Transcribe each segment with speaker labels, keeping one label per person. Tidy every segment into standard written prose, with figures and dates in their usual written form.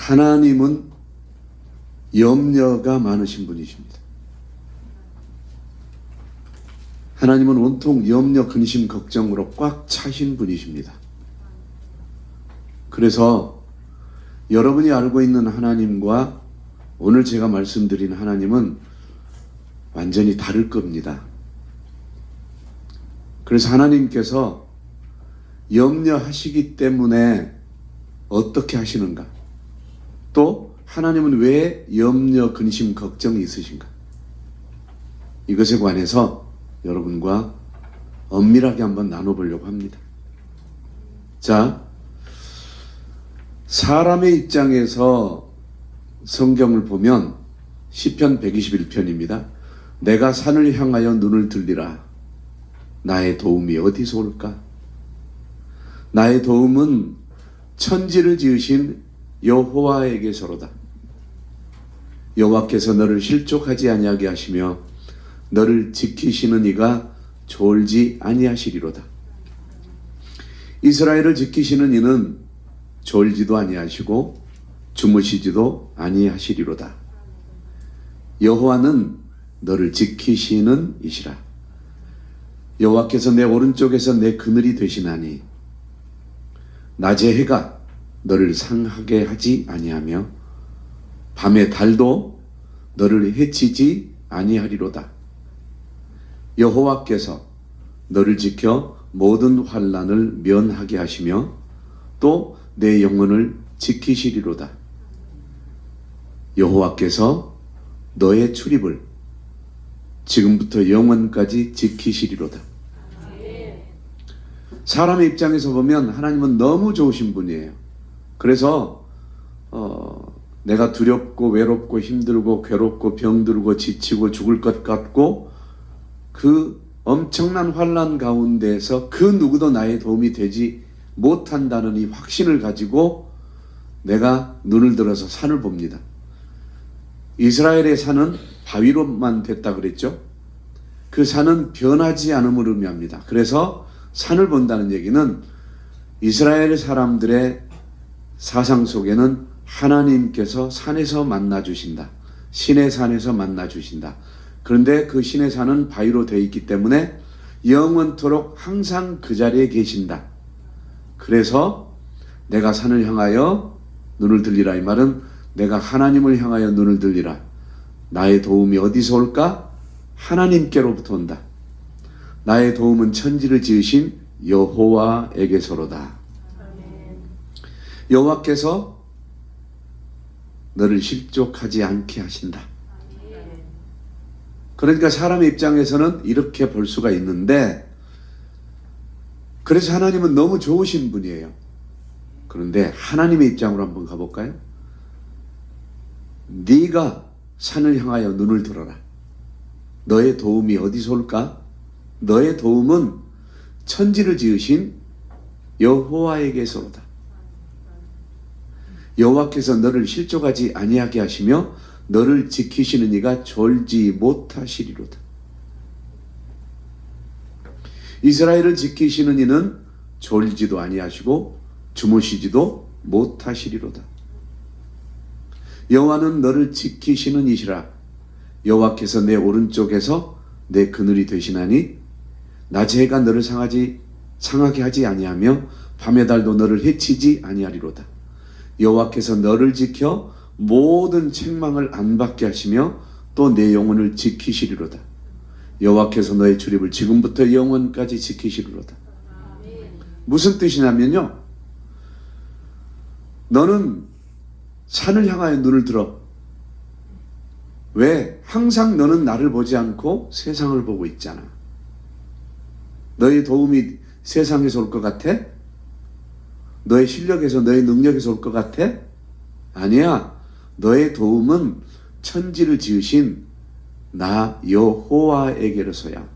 Speaker 1: 하나님은 염려가 많으신 분이십니다. 하나님은 온통 염려, 근심, 걱정으로 꽉 차신 분이십니다. 그래서 여러분이 알고 있는 하나님과 오늘 제가 말씀드린 하나님은 완전히 다를 겁니다. 그래서 하나님께서 염려하시기 때문에 어떻게 하시는가? 또 하나님은 왜 염려, 근심, 걱정이 있으신가? 이것에 관해서 여러분과 엄밀하게 한번 나눠보려고 합니다. 자, 사람의 입장에서 성경을 보면 시편 121편입니다. 내가 산을 향하여 눈을 들리라. 나의 도움이 어디서 올까? 나의 도움은 천지를 지으신 여호와에게서로다. 여호와께서 너를 실족하지 아니하게 하시며 너를 지키시는 이가 졸지 아니하시리로다. 이스라엘을 지키시는 이는 졸지도 아니하시고 주무시지도 아니하시리로다. 여호와는 너를 지키시는 이시라. 여호와께서 내 오른쪽에서 내 그늘이 되시나니 낮의 해가 너를 상하게 하지 아니하며 밤의 달도 너를 해치지 아니하리로다. 여호와께서 너를 지켜 모든 환난을 면하게 하시며 또 내 영혼을 지키시리로다. 여호와께서 너의 출입을 지금부터 영원까지 지키시리로다. 사람의 입장에서 보면 하나님은 너무 좋으신 분이에요. 그래서 내가 두렵고 외롭고 힘들고 괴롭고 병들고 지치고 죽을 것 같고 그 엄청난 환난 가운데서 그 누구도 나의 도움이 되지 못한다는 이 확신을 가지고 내가 눈을 들어서 산을 봅니다. 이스라엘의 산은 바위로만 됐다 그랬죠. 그 산은 변하지 않음을 의미합니다. 그래서 산을 본다는 얘기는 이스라엘 사람들의 사상 속에는 하나님께서 산에서 만나 주신다. 신의 산에서 만나 주신다. 그런데 그 신의 산은 바위로 되어 있기 때문에 영원토록 항상 그 자리에 계신다. 그래서 내가 산을 향하여 눈을 들리라. 이 말은 내가 하나님을 향하여 눈을 들리라. 나의 도움이 어디서 올까? 하나님께로부터 온다. 나의 도움은 천지를 지으신 여호와에게서로다. 여호와께서 너를 실족하지 않게 하신다. 그러니까 사람의 입장에서는 이렇게 볼 수가 있는데, 그래서 하나님은 너무 좋으신 분이에요. 그런데 하나님의 입장으로 한번 가볼까요? 네가 산을 향하여 눈을 들어라. 너의 도움이 어디서 올까? 너의 도움은 천지를 지으신 여호와에게서로다. 여호와께서 너를 실족하지 아니하게 하시며 너를 지키시는 이가 졸지 못하시리로다. 이스라엘을 지키시는 이는 졸지도 아니하시고 주무시지도 못하시리로다. 여호와는 너를 지키시는 이시라. 여호와께서 내 오른쪽에서 내 그늘이 되시나니 낮의 해가 너를 상하게 하지 아니하며 밤의 달도 너를 해치지 아니하리로다. 여호와께서 너를 지켜 모든 책망을 안 받게 하시며 또 내 영혼을 지키시리로다. 여호와께서 너의 출입을 지금부터 영원까지 지키시리로다. 무슨 뜻이냐면요, 너는 산을 향하여 눈을 들어. 왜? 항상 너는 나를 보지 않고 세상을 보고 있잖아. 너의 도움이 세상에서 올 것 같아? 너의 실력에서, 너의 능력에서 올 것 같아? 아니야. 너의 도움은 천지를 지으신 나 여호와에게로서야.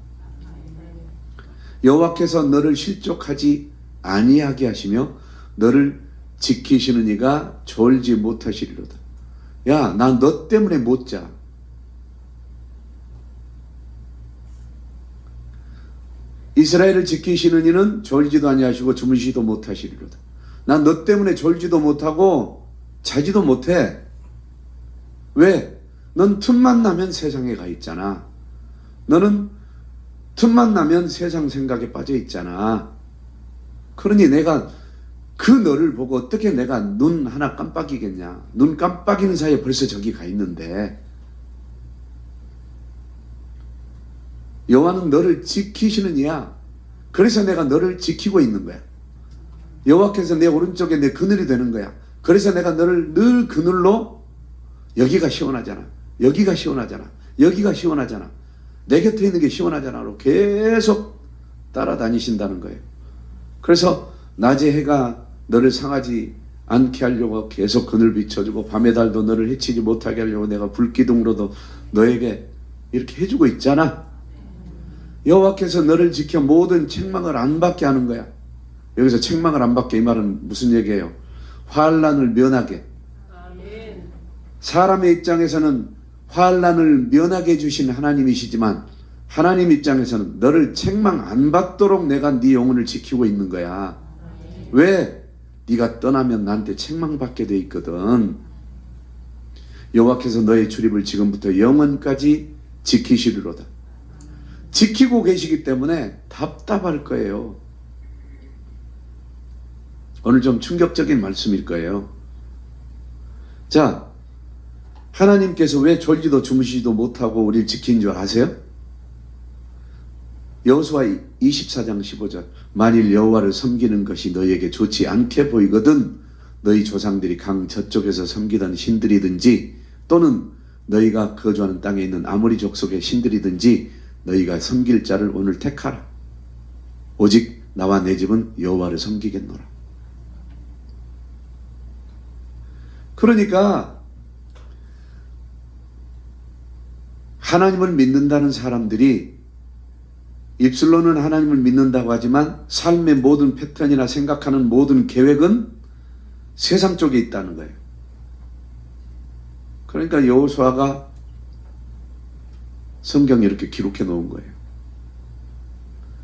Speaker 1: 여호와께서 너를 실족하지 아니하게 하시며 너를 지키시는 이가 졸지 못하시리로다. 야, 난 너 때문에 못 자. 이스라엘을 지키시는 이는 졸지도 아니하시고 주무시지도 못하시리로다. 난 너 때문에 졸지도 못하고 자지도 못해. 왜? 넌 틈만 나면 세상에 가 있잖아. 너는 틈만 나면 세상 생각에 빠져 있잖아. 그러니 내가 그 너를 보고 어떻게 내가 눈 하나 깜빡이겠냐. 눈 깜빡이는 사이에 벌써 저기 가 있는데. 여호와는 너를 지키시는 이야. 그래서 내가 너를 지키고 있는 거야. 여호와께서 내 오른쪽에 내 그늘이 되는 거야. 그래서 내가 너를 늘 그늘로 여기가 시원하잖아. 여기가 시원하잖아. 여기가 시원하잖아. 내 곁에 있는 게 시원하잖아로 계속 따라다니신다는 거예요. 그래서 낮에 해가 너를 상하지 않게 하려고 계속 그늘 비춰주고 밤의 달도 너를 해치지 못하게 하려고 내가 불기둥으로도 너에게 이렇게 해주고 있잖아. 여호와께서 너를 지켜 모든 책망을 안 받게 하는 거야. 여기서 책망을 안 받게 이 말은 무슨 얘기예요? 환난을 면하게. 사람의 입장에서는 환난을 면하게 해주신 하나님이시지만 하나님 입장에서는 너를 책망 안 받도록 내가 네 영혼을 지키고 있는 거야. 왜? 네가 떠나면 나한테 책망받게 돼 있거든. 여호와께서 너의 출입을 지금부터 영원까지 지키시리로다. 지키고 계시기 때문에 답답할 거예요. 오늘 좀 충격적인 말씀일 거예요. 자, 하나님께서 왜 졸지도 주무시지도 못하고 우리를 지킨 줄 아세요? 여호수아 24장 15절 만일 여호와를 섬기는 것이 너희에게 좋지 않게 보이거든 너희 조상들이 강 저쪽에서 섬기던 신들이든지 또는 너희가 거주하는 땅에 있는 아모리 족속의 신들이든지 너희가 섬길 자를 오늘 택하라. 오직 나와 내 집은 여호와를 섬기겠노라. 그러니까 하나님을 믿는다는 사람들이 입술로는 하나님을 믿는다고 하지만 삶의 모든 패턴이나 생각하는 모든 계획은 세상 쪽에 있다는 거예요. 그러니까 여호수아가 성경에 이렇게 기록해 놓은 거예요.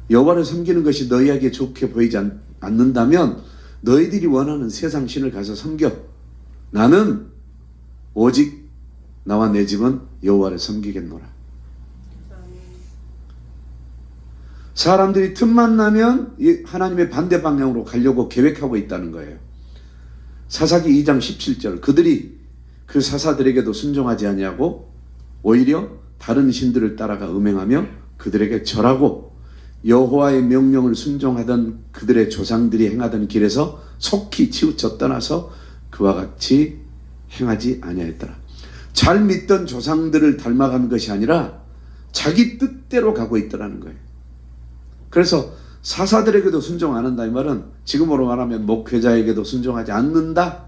Speaker 1: 여호와를 섬기는 것이 너희에게 좋게 보이지 않는다면 너희들이 원하는 세상 신을 가서 섬겨. 나는 오직 나와 내 집은 여호와를 섬기겠노라. 사람들이 틈만 나면 하나님의 반대 방향으로 가려고 계획하고 있다는 거예요. 사사기 2장 17절 그들이 그 사사들에게도 순종하지 아니하고 오히려 다른 신들을 따라가 음행하며 그들에게 절하고 여호와의 명령을 순종하던 그들의 조상들이 행하던 길에서 속히 치우쳐 떠나서 그와 같이 행하지 아니하였더라. 잘 믿던 조상들을 닮아가는 것이 아니라 자기 뜻대로 가고 있더라는 거예요. 그래서 사사들에게도 순종 안 한다 이 말은 지금으로 말하면 목회자에게도 순종하지 않는다.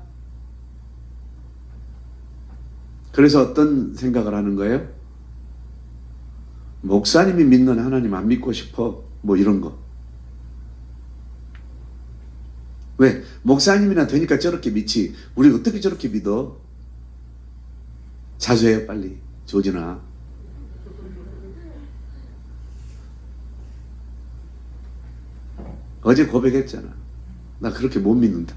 Speaker 1: 그래서 어떤 생각을 하는 거예요? 목사님이 믿는 하나님 안 믿고 싶어 뭐 이런 거. 왜? 목사님이나 되니까 저렇게 믿지 우리 어떻게 저렇게 믿어? 자수해요 빨리 조진아. 어제 고백했잖아. 나 그렇게 못 믿는다.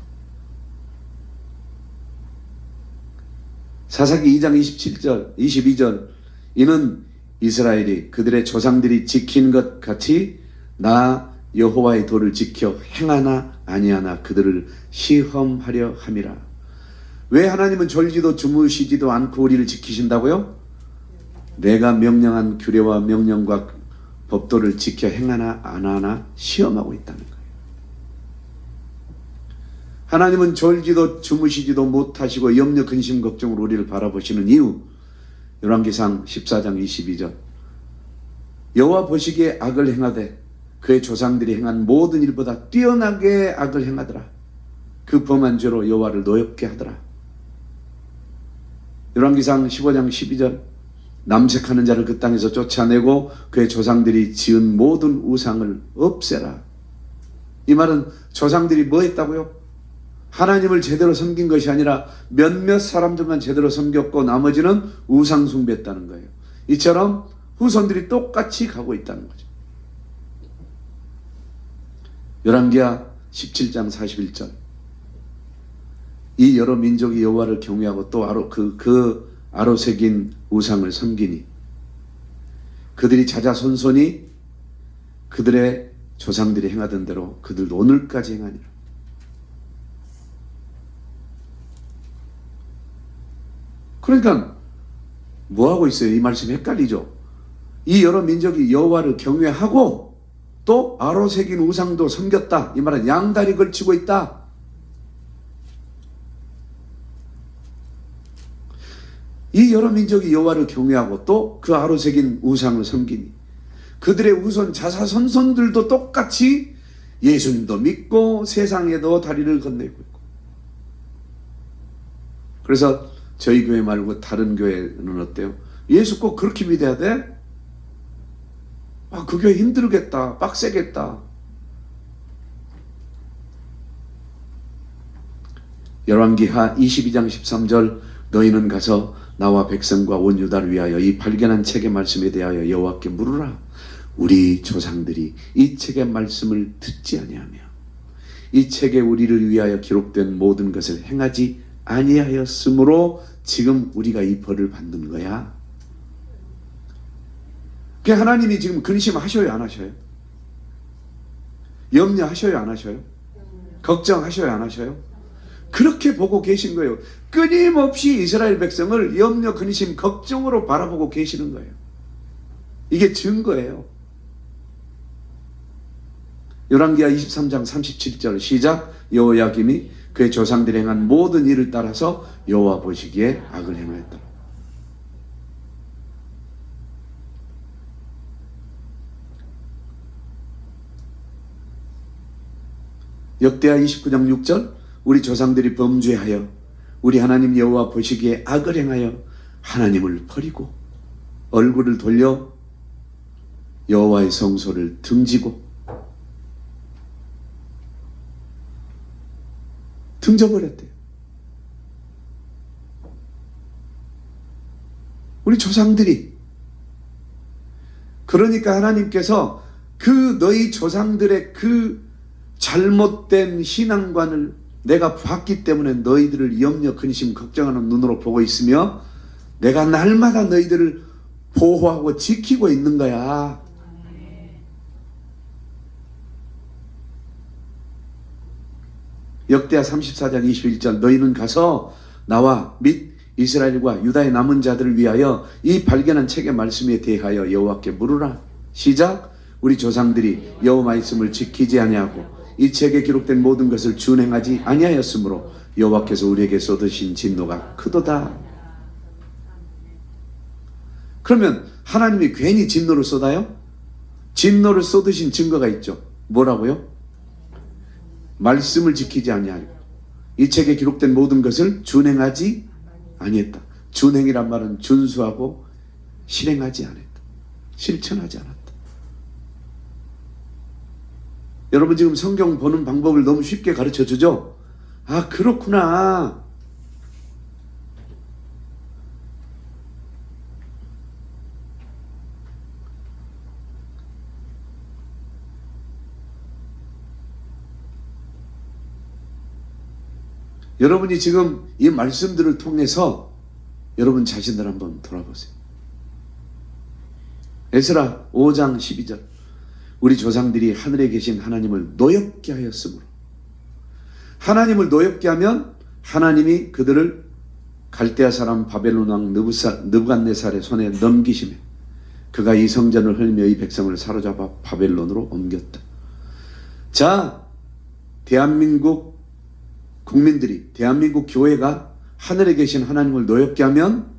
Speaker 1: 사사기 2장 27절 22절 이는 이스라엘이 그들의 조상들이 지킨 것 같이 나 여호와의 도를 지켜 행하나 아니하나 그들을 시험하려 함이라. 왜 하나님은 졸지도 주무시지도 않고 우리를 지키신다고요? 내가 명령한 규례와 명령과 법도를 지켜 행하나 안 하나 시험하고 있다는 거예요. 하나님은 졸지도 주무시지도 못하시고 염려 근심 걱정으로 우리를 바라보시는 이유 열왕기상 14장 22절 여호와 보시기에 악을 행하되 그의 조상들이 행한 모든 일보다 뛰어나게 악을 행하더라. 그 범한 죄로 여호와를 노엽게 하더라. 열왕기상 15장 12절 남색하는 자를 그 땅에서 쫓아내고 그의 조상들이 지은 모든 우상을 없애라. 이 말은 조상들이 뭐 했다고요? 하나님을 제대로 섬긴 것이 아니라 몇몇 사람들만 제대로 섬겼고 나머지는 우상 숭배했다는 거예요. 이처럼 후손들이 똑같이 가고 있다는 거죠. 열왕기하 17장 41절 이 여러 민족이 여호와를 경외하고 또 아로 새긴 우상을 섬기니 그들이 자자손손이 그들의 조상들이 행하던 대로 그들도 오늘까지 행하니라. 그러니까 뭐 하고 있어요? 이 말씀이 헷갈리죠. 이 여러 민족이 여호와를 경외하고 또 아로 새긴 우상도 섬겼다. 이 말은 양다리 걸치고 있다. 이 여러 민족이 여호와를 경외하고 또 그 아로 새긴 우상을 섬기니 그들의 후손 자사손손들도 똑같이 예수님도 믿고 세상에도 다리를 건네고 있고. 그래서 저희 교회 말고 다른 교회는 어때요? 예수 꼭 그렇게 믿어야 돼? 아, 그 교회 힘들겠다, 빡세겠다. 열왕기하 22장 13절 너희는 가서 나와 백성과 온 유다를 위하여 이 발견한 책의 말씀에 대하여 여호와께 물으라. 우리 조상들이 이 책의 말씀을 듣지 아니하며 이 책에 우리를 위하여 기록된 모든 것을 행하지 아니하였으므로 지금 우리가 이 벌을 받는 거야. 그 하나님이 지금 근심하셔요, 안 하셔요? 염려하셔요, 안 하셔요? 걱정하셔요, 안 하셔요? 그렇게 보고 계신 거예요. 끊임없이 이스라엘 백성을 염려, 근심, 걱정으로 바라보고 계시는 거예요. 이게 증거예요. 열왕기하 23장 37절 시작. 여호야김이 그의 조상들이 행한 모든 일을 따라서 여호와 보시기에 악을 행하였더라. 역대하 29장 6절 우리 조상들이 범죄하여 우리 하나님 여호와 보시기에 악을 행하여 하나님을 버리고 얼굴을 돌려 여호와의 성소를 등지고 등져버렸대요. 우리 조상들이. 그러니까 하나님께서 그 너희 조상들의 그 잘못된 신앙관을 내가 봤기 때문에 너희들을 염려, 근심, 걱정하는 눈으로 보고 있으며 내가 날마다 너희들을 보호하고 지키고 있는 거야. 역대하 34장 21절 너희는 가서 나와 및 이스라엘과 유다의 남은 자들을 위하여 이 발견한 책의 말씀에 대하여 여호와께 물으라. 시작. 우리 조상들이 여호와 말씀을 지키지 아니하고 이 책에 기록된 모든 것을 준행하지 아니하였으므로 여호와께서 우리에게 쏟으신 진노가 크도다. 그러면 하나님이 괜히 진노를 쏟아요? 진노를 쏟으신 증거가 있죠. 뭐라고요? 말씀을 지키지 아니하고 이 책에 기록된 모든 것을 준행하지 아니했다. 준행이란 말은 준수하고 실행하지 않았다. 실천하지 않았다. 여러분 지금 성경 보는 방법을 너무 쉽게 가르쳐 주죠? 아, 그렇구나. 여러분이 지금 이 말씀들을 통해서 여러분 자신들 한번 돌아보세요. 에스라 5장 12절 우리 조상들이 하늘에 계신 하나님을 노엽게 하였으므로 하나님을 노엽게 하면 하나님이 그들을 갈대아 사람 바벨론 왕 느부갓네살의 손에 넘기시며 그가 이 성전을 헐며 이 백성을 사로잡아 바벨론으로 옮겼다. 자, 대한민국 국민들이 대한민국 교회가 하늘에 계신 하나님을 노엽게 하면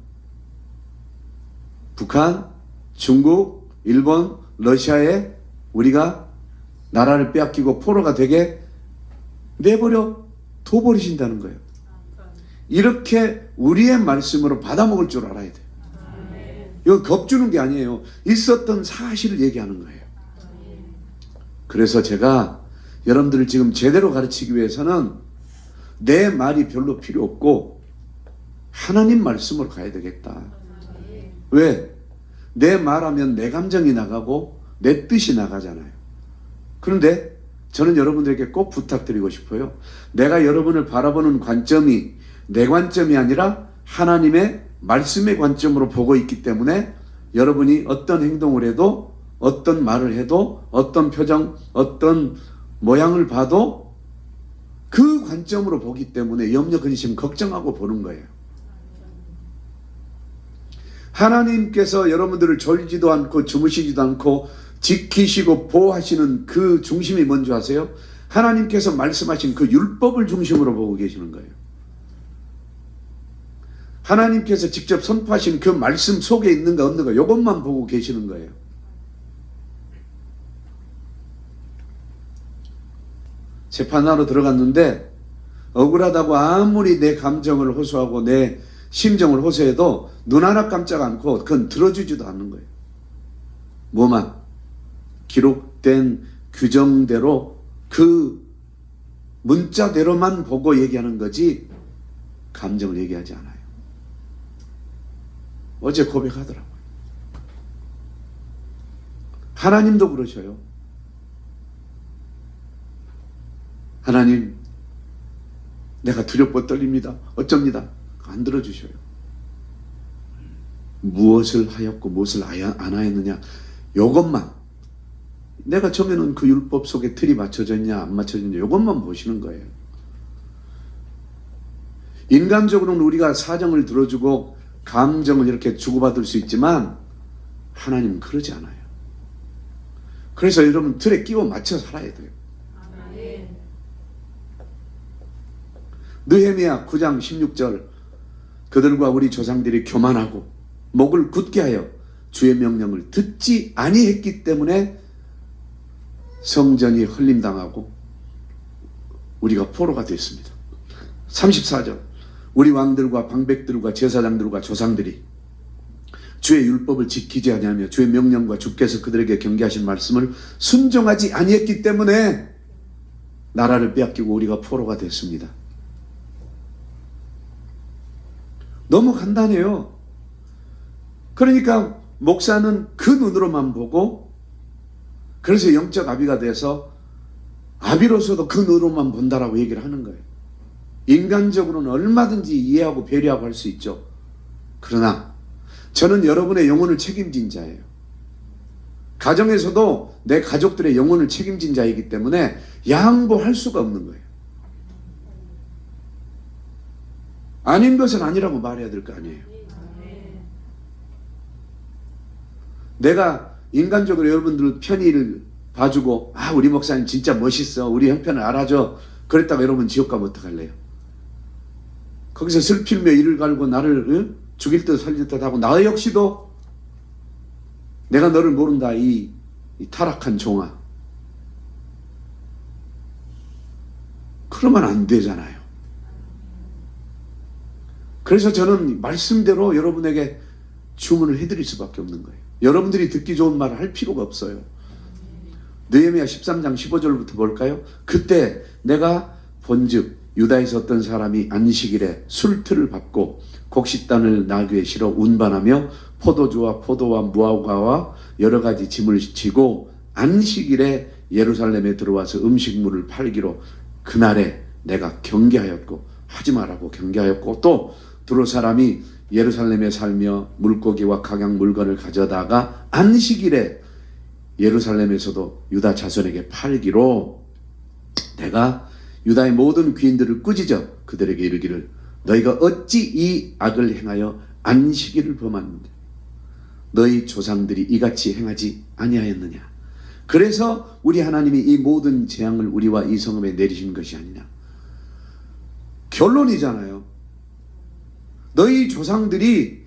Speaker 1: 북한, 중국, 일본, 러시아에 우리가 나라를 빼앗기고 포로가 되게 내버려 둬버리신다는 거예요. 이렇게 우리의 말씀으로 받아먹을 줄 알아야 돼요. 이거 겁주는 게 아니에요. 있었던 사실을 얘기하는 거예요. 그래서 제가 여러분들을 지금 제대로 가르치기 위해서는 내 말이 별로 필요 없고 하나님 말씀으로 가야 되겠다. 왜? 내 말하면 내 감정이 나가고 내 뜻이 나가잖아요. 그런데 저는 여러분들에게 꼭 부탁드리고 싶어요. 내가 여러분을 바라보는 관점이 내 관점이 아니라 하나님의 말씀의 관점으로 보고 있기 때문에 여러분이 어떤 행동을 해도 어떤 말을 해도 어떤 표정, 어떤 모양을 봐도 그 관점으로 보기 때문에 염려, 근심, 걱정하고 보는 거예요. 하나님께서 여러분들을 졸지도 않고 주무시지도 않고 지키시고 보호하시는 그 중심이 뭔지 아세요? 하나님께서 말씀하신 그 율법을 중심으로 보고 계시는 거예요. 하나님께서 직접 선포하신 그 말씀 속에 있는가 없는가 이것만 보고 계시는 거예요. 재판하러 들어갔는데 억울하다고 아무리 내 감정을 호소하고 내 심정을 호소해도 눈 하나 깜짝 않고 그건 들어주지도 않는 거예요. 뭐만? 기록된 규정대로 그 문자대로만 보고 얘기하는 거지 감정을 얘기하지 않아요. 어제 고백하더라고요. 하나님도 그러셔요. 하나님, 내가 두렵고 떨립니다. 어쩝니다. 안 들어주셔요. 무엇을 하였고 무엇을 안 하였느냐 이것만, 내가 처음에는 그 율법 속에 틀이 맞춰졌냐 안 맞춰졌냐 이것만 보시는 거예요. 인간적으로는 우리가 사정을 들어주고 감정을 이렇게 주고받을 수 있지만 하나님은 그러지 않아요. 그래서 여러분 틀에 끼워 맞춰 살아야 돼요. 느헤미야 9장 16절, 그들과 우리 조상들이 교만하고 목을 굳게 하여 주의 명령을 듣지 아니했기 때문에 성전이 흘림당하고 우리가 포로가 됐습니다. 34절, 우리 왕들과 방백들과 제사장들과 조상들이 주의 율법을 지키지 아니하며 주의 명령과 주께서 그들에게 경계하신 말씀을 순종하지 아니했기 때문에 나라를 빼앗기고 우리가 포로가 됐습니다. 너무 간단해요. 그러니까 목사는 그 눈으로만 보고, 그래서 영적 아비가 돼서 아비로서도 그 눈으로만 본다라고 얘기를 하는 거예요. 인간적으로는 얼마든지 이해하고 배려하고 할 수 있죠. 그러나 저는 여러분의 영혼을 책임진 자예요. 가정에서도 내 가족들의 영혼을 책임진 자이기 때문에 양보할 수가 없는 거예요. 아닌 것은 아니라고 말해야 될 거 아니에요. 내가 인간적으로 여러분들 편의를 봐주고, 아 우리 목사님 진짜 멋있어, 우리 형편을 알아줘, 그랬다가 여러분 지옥 가면 어떡할래요? 거기서 슬피며 이를 갈고 나를 죽일 듯 살릴 듯 하고 나 역시도 내가 너를 모른다, 이 타락한 종아. 그러면 안 되잖아요. 그래서 저는 말씀대로 여러분에게 주문을 해드릴 수밖에 없는 거예요. 여러분들이 듣기 좋은 말을 할 필요가 없어요. 느헤미야 13장 15절부터 볼까요? 그때 내가 본즉 유다에서 어떤 사람이 안식일에 술틀을 밟고 곡식단을 나귀에 실어 운반하며 포도주와 포도와 무화과와 여러 가지 짐을 지고 안식일에 예루살렘에 들어와서 음식물을 팔기로 그날에 내가 경계하였고, 하지 말라고 경계하였고, 또 두로 사람이 예루살렘에 살며 물고기와 각양 물건을 가져다가 안식일에 예루살렘에서도 유다 자손에게 팔기로 내가 유다의 모든 귀인들을 꾸짖어 그들에게 이르기를 너희가 어찌 이 악을 행하여 안식일을 범하는데 너희 조상들이 이같이 행하지 아니하였느냐. 그래서 우리 하나님이 이 모든 재앙을 우리와 이 성읍에 내리신 것이 아니냐. 결론이잖아요. 너희 조상들이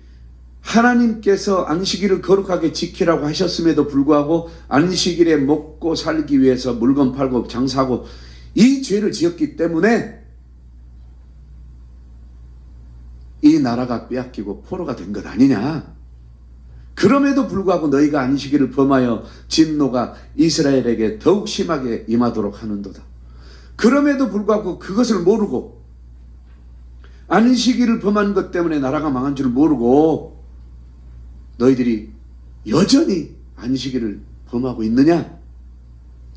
Speaker 1: 하나님께서 안식일을 거룩하게 지키라고 하셨음에도 불구하고 안식일에 먹고 살기 위해서 물건 팔고 장사하고 이 죄를 지었기 때문에 이 나라가 빼앗기고 포로가 된 것 아니냐. 그럼에도 불구하고 너희가 안식일을 범하여 진노가 이스라엘에게 더욱 심하게 임하도록 하는도다. 그럼에도 불구하고 그것을 모르고 안식일을 범한 것 때문에 나라가 망한 줄 모르고 너희들이 여전히 안식일을 범하고 있느냐?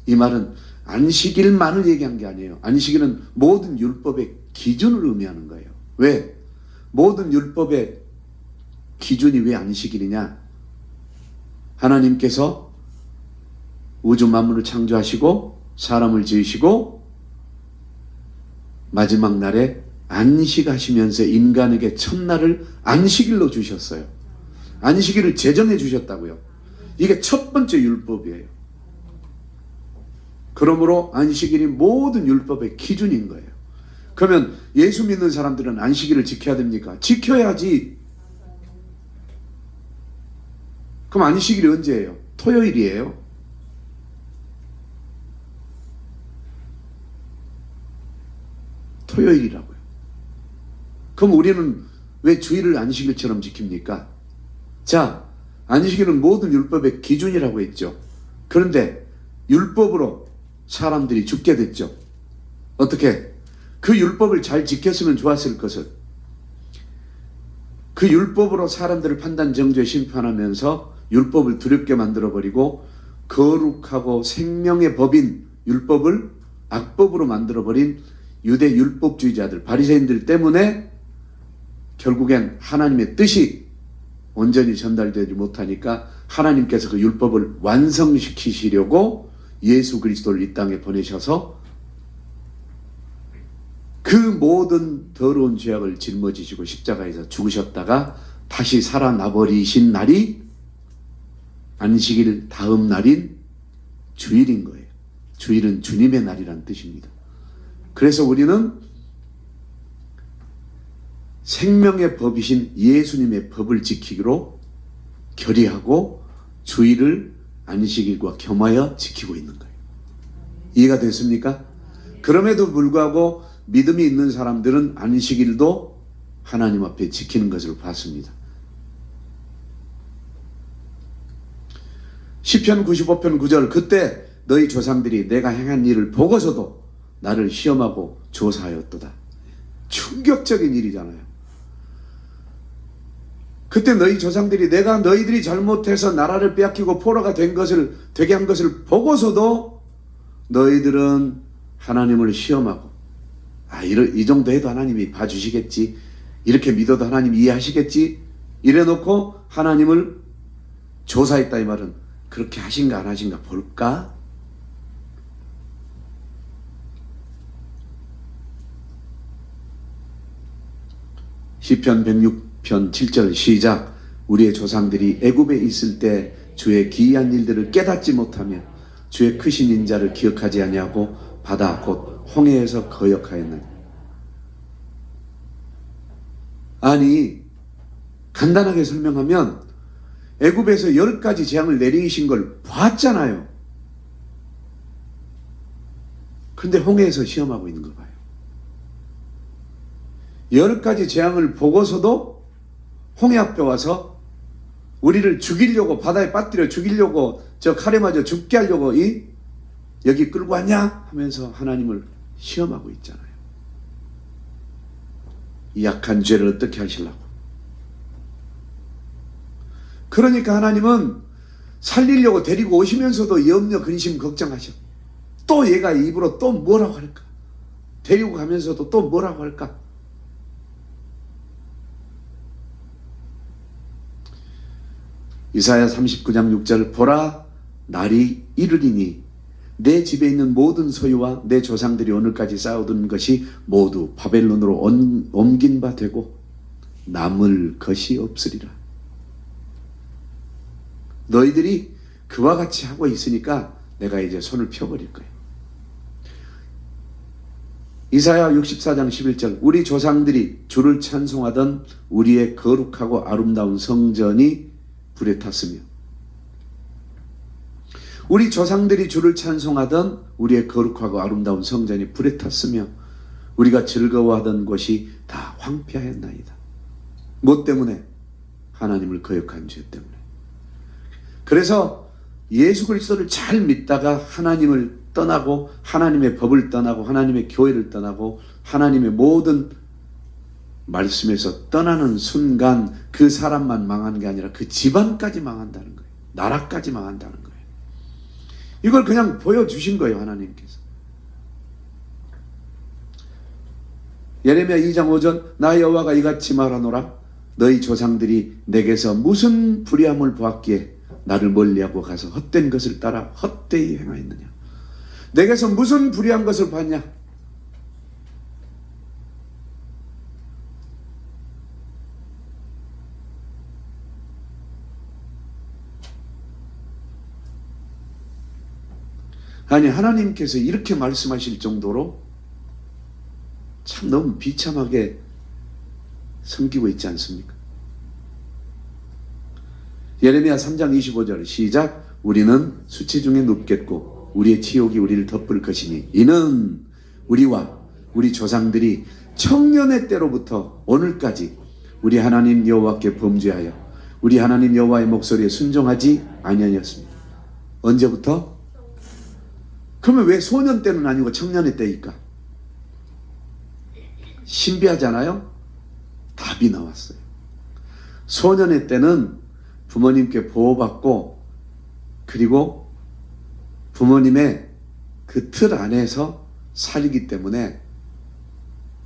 Speaker 1: 이 말은 안식일만을 얘기한 게 아니에요. 안식일은 모든 율법의 기준을 의미하는 거예요. 왜? 모든 율법의 기준이 왜 안식일이냐? 하나님께서 우주 만물을 창조하시고 사람을 지으시고 마지막 날에 안식하시면서 인간에게 첫날을 안식일로 주셨어요. 안식일을 제정해 주셨다고요. 이게 첫 번째 율법이에요. 그러므로 안식일이 모든 율법의 기준인 거예요. 그러면 예수 믿는 사람들은 안식일을 지켜야 됩니까? 지켜야지. 그럼 안식일이 언제예요? 토요일이에요. 토요일이라고요. 그럼 우리는 왜 주일을 안식일처럼 지킵니까? 자, 안식일은 모든 율법의 기준이라고 했죠. 그런데 율법으로 사람들이 죽게 됐죠. 어떻게? 그 율법을 잘 지켰으면 좋았을 것을. 그 율법으로 사람들을 판단, 정죄, 심판하면서 율법을 두렵게 만들어버리고 거룩하고 생명의 법인 율법을 악법으로 만들어버린 유대 율법주의자들, 바리새인들 때문에 결국엔 하나님의 뜻이 온전히 전달되지 못하니까 하나님께서 그 율법을 완성시키시려고 예수 그리스도를 이 땅에 보내셔서 그 모든 더러운 죄악을 짊어지시고 십자가에서 죽으셨다가 다시 살아나버리신 날이 안식일 다음 날인 주일인 거예요. 주일은 주님의 날이란 뜻입니다. 그래서 우리는 생명의 법이신 예수님의 법을 지키기로 결의하고 주일을 안식일과 겸하여 지키고 있는 거예요. 이해가 됐습니까? 그럼에도 불구하고 믿음이 있는 사람들은 안식일도 하나님 앞에 지키는 것을 봤습니다. 시편 95편 9절 그때 너희 조상들이 내가 행한 일을 보고서도 나를 시험하고 조사하였도다. 충격적인 일이잖아요. 그때 너희 조상들이 내가 너희들이 잘못해서 나라를 빼앗기고 포로가 되게 한 것을 보고서도 너희들은 하나님을 시험하고 이 정도 해도 하나님이 봐주시겠지, 이렇게 믿어도 하나님 이해하시겠지 이래놓고 하나님을 조사했다. 이 말은 그렇게 하신가 안 하신가 볼까? 시편 106편 7절 시작. 우리의 조상들이 애굽에 있을 때 주의 기이한 일들을 깨닫지 못하며 주의 크신 인자를 기억하지 아니하고 바다 곧 홍해에서 거역하였나니. 아니 간단하게 설명하면 애굽에서 10가지 재앙을 내리신 걸 봤잖아요. 그런데 홍해에서 시험하고 있는 거 봐요. 10가지 재앙을 보고서도 홍해 앞에 와서 우리를 죽이려고, 바다에 빠뜨려 죽이려고, 저 칼에 맞아 죽게 하려고 여기 끌고 왔냐 하면서 하나님을 시험하고 있잖아요. 이 약한 죄를 어떻게 하시려고. 그러니까 하나님은 살리려고 데리고 오시면서도 염려, 근심, 걱정하셔. 또 얘가 입으로 또 뭐라고 할까? 데리고 가면서도 또 뭐라고 할까? 이사야 39장 6절 보라 날이 이르리니 내 집에 있는 모든 소유와 내 조상들이 오늘까지 쌓아둔 것이 모두 바벨론으로 옮긴 바 되고 남을 것이 없으리라. 너희들이 그와 같이 하고 있으니까 내가 이제 손을 펴버릴 거예요. 이사야 64장 11절 우리 조상들이 주를 찬송하던 우리의 거룩하고 아름다운 성전이 불에 탔으며, 우리 조상들이 주를 찬송하던 우리의 거룩하고 아름다운 성전이 불에 탔으며 우리가 즐거워하던 곳이 다 황폐하였나이다. 뭐 때문에? 하나님을 거역한 죄 때문에. 그래서 예수 그리스도를 잘 믿다가 하나님을 떠나고 하나님의 법을 떠나고 하나님의 교회를 떠나고 하나님의 모든 말씀에서 떠나는 순간 그 사람만 망한 게 아니라 그 집안까지 망한다는 거예요. 나라까지 망한다는 거예요. 이걸 그냥 보여주신 거예요, 하나님께서. 예레미야 2장 5절 나 여호와가 이같이 말하노라 너희 조상들이 내게서 무슨 불의함을 보았기에 나를 멀리하고 가서 헛된 것을 따라 헛되이 행하였느냐. 내게서 무슨 불의한 것을 봤냐. 아니, 하나님께서 이렇게 말씀하실 정도로 참 너무 비참하게 섬기고 있지 않습니까? 예레미야 3장 25절 시작. 우리는 수치 중에 눕겠고 우리의 치욕이 우리를 덮을 것이니 이는 우리와 우리 조상들이 청년의 때로부터 오늘까지 우리 하나님 여호와께 범죄하여 우리 하나님 여호와의 목소리에 순종하지 아니하였습니다. 언제부터? 그러면 왜 소년 때는 아니고 청년의 때일까? 신비하잖아요? 답이 나왔어요. 소년의 때는 부모님께 보호받고 그리고 부모님의 그 틀 안에서 살기 때문에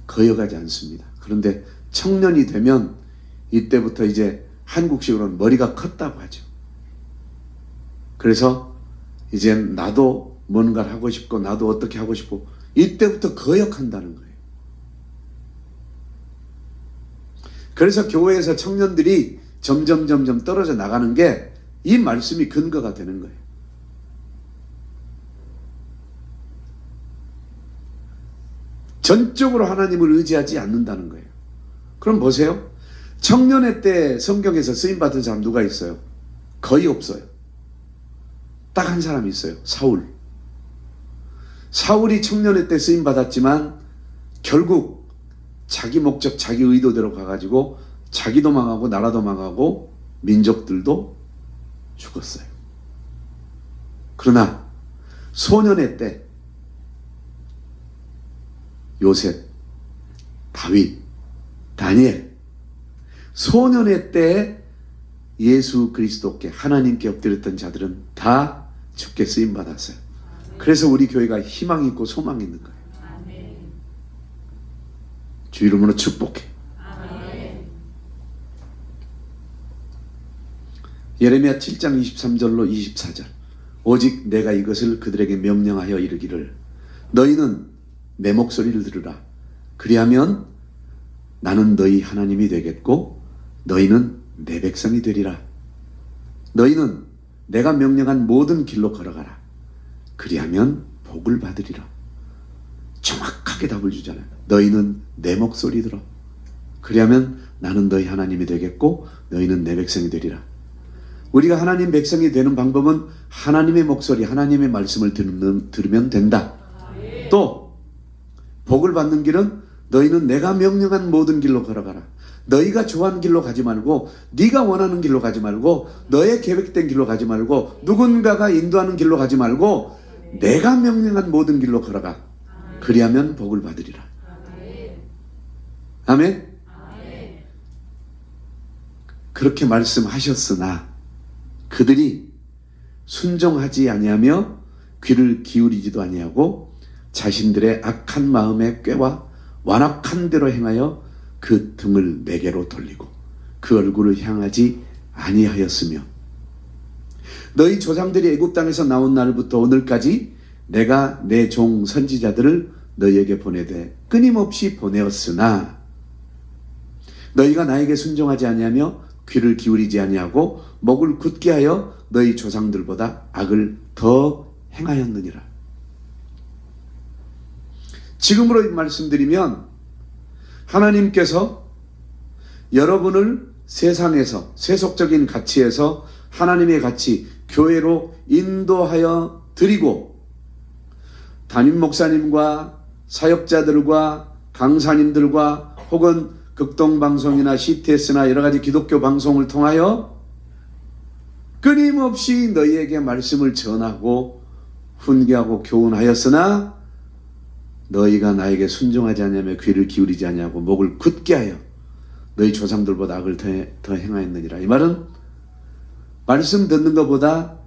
Speaker 1: 거여가지 않습니다. 그런데 청년이 되면 이때부터 이제 한국식으로는 머리가 컸다고 하죠. 그래서 이제 나도 뭔가를 하고 싶고 나도 어떻게 하고 싶고 이때부터 거역한다는 거예요. 그래서 교회에서 청년들이 점점 떨어져 나가는 게 이 말씀이 근거가 되는 거예요. 전적으로 하나님을 의지하지 않는다는 거예요. 그럼 보세요. 청년의 때 성경에서 쓰임받은 사람 누가 있어요? 거의 없어요. 딱 한 사람이 있어요. 사울. 사울이 청년의 때 쓰임받았지만 결국 자기 목적, 자기 의도대로 가가지고 자기도 망하고 나라도 망하고 민족들도 죽었어요. 그러나 소년의 때 요셉, 다윗, 다니엘 소년의 때 예수 그리스도께 하나님께 엎드렸던 자들은 다 주께 쓰임받았어요. 그래서 우리 교회가 희망이 있고 소망이 있는 거예요. 주 이름으로 축복해. 예레미야 7장 23절로 24절 오직 내가 이것을 그들에게 명령하여 이르기를 너희는 내 목소리를 들으라. 그리하면 나는 너희 하나님이 되겠고 너희는 내 백성이 되리라. 너희는 내가 명령한 모든 길로 걸어가라. 그리하면 복을 받으리라. 정확하게 답을 주잖아요. 너희는 내 목소리 들어. 그리하면 나는 너희 하나님이 되겠고 너희는 내 백성이 되리라. 우리가 하나님 백성이 되는 방법은 하나님의 목소리, 하나님의 말씀을 들으면 된다. 또 복을 받는 길은 너희는 내가 명령한 모든 길로 걸어가라. 너희가 좋아하는 길로 가지 말고 네가 원하는 길로 가지 말고 너의 계획된 길로 가지 말고 누군가가 인도하는 길로 가지 말고 내가 명령한 모든 길로 걸어가. 그리하면 복을 받으리라. 아멘? 그렇게 말씀하셨으나 그들이 순종하지 아니하며 귀를 기울이지도 아니하고 자신들의 악한 마음의 꾀와 완악한 대로 행하여 그 등을 내게로 돌리고 그 얼굴을 향하지 아니하였으며 너희 조상들이 애굽 땅에서 나온 날부터 오늘까지 내가 내 종 선지자들을 너희에게 보내되 끊임없이 보내었으나 너희가 나에게 순종하지 아니하며 귀를 기울이지 아니하고 목을 굳게 하여 너희 조상들보다 악을 더 행하였느니라. 지금으로 말씀드리면 하나님께서 여러분을 세상에서 세속적인 가치에서 하나님의 가치 교회로 인도하여 드리고 담임 목사님과 사역자들과 강사님들과 혹은 극동방송이나 CTS나 여러가지 기독교 방송을 통하여 끊임없이 너희에게 말씀을 전하고 훈계하고 교훈하였으나 너희가 나에게 순종하지 아니하며 귀를 기울이지 아니하고 목을 굳게 하여 너희 조상들보다 악을 더 행하였느니라. 이 말은 말씀 듣는 것보다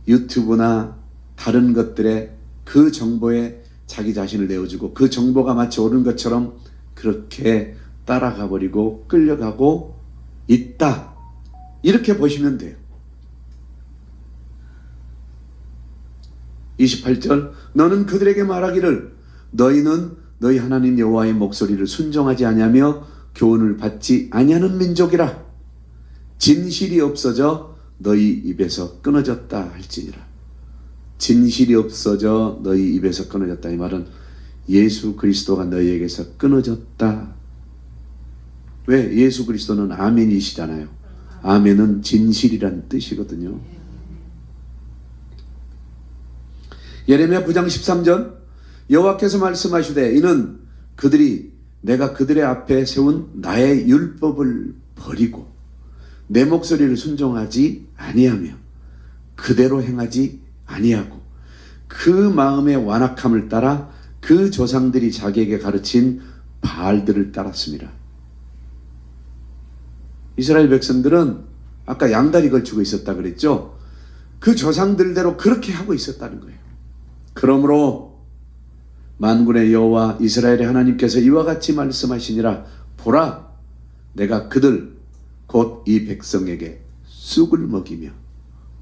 Speaker 1: 유튜브나 다른 것들에 그 정보에 자기 자신을 내어주고 그 정보가 마치 옳은 것처럼 그렇게 따라가 버리고 끌려가고 있다. 이렇게 보시면 돼요. 28절 너는 그들에게 말하기를 너희는 너희 하나님 여호와의 목소리를 순종하지 아니하며 교훈을 받지 아니하는 민족이라. 진실이 없어져 너희 입에서 끊어졌다 할지니라. 진실이 없어져 너희 입에서 끊어졌다. 이 말은 예수 그리스도가 너희에게서 끊어졌다. 왜? 예수 그리스도는 아멘이시잖아요. 아멘은 진실이란 뜻이거든요. 예레미야 9장 13절 여호와께서 말씀하시되 이는 그들이 내가 그들의 앞에 세운 나의 율법을 버리고 내 목소리를 순종하지 아니하며 그대로 행하지 아니하고 그 마음의 완악함을 따라 그 조상들이 자기에게 가르친 바알들을 따랐습니다. 이스라엘 백성들은 아까 양다리 걸치고 있었다 그랬죠. 그 조상들대로 그렇게 하고 있었다는 거예요. 그러므로 만군의 여호와 이스라엘의 하나님께서 이와 같이 말씀하시니라. 보라, 내가 그들 곧 이 백성에게 쑥을 먹이며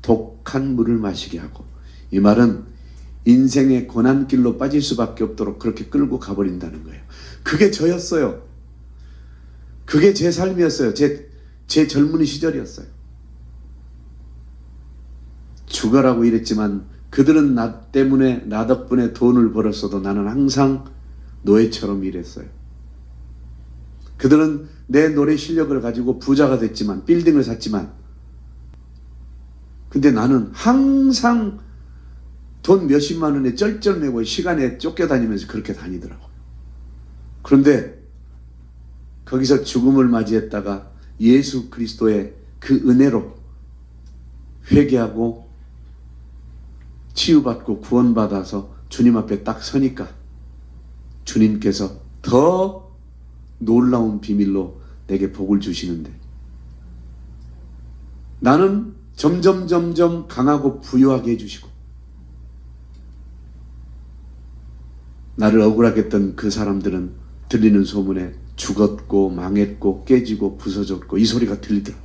Speaker 1: 독한 물을 마시게 하고, 이 말은 인생의 고난길로 빠질 수밖에 없도록 그렇게 끌고 가버린다는 거예요. 그게 저였어요. 그게 제 삶이었어요. 제 젊은 시절이었어요. 죽어라고 이랬지만 그들은 나 때문에, 나 덕분에 돈을 벌었어도 나는 항상 노예처럼 일했어요. 그들은 내 노래 실력을 가지고 부자가 됐지만, 빌딩을 샀지만, 근데 나는 항상 돈 몇십만 원에 쩔쩔매고 시간에 쫓겨다니면서 그렇게 다니더라고요. 그런데 거기서 죽음을 맞이했다가 예수 그리스도의 그 은혜로 회개하고 치유받고 구원받아서 주님 앞에 딱 서니까 주님께서 더 놀라운 비밀로 내게 복을 주시는데, 나는 점점 강하고 부유하게 해주시고, 나를 억울하게 했던 그 사람들은 들리는 소문에 죽었고 망했고 깨지고 부서졌고 이 소리가 들리더라고.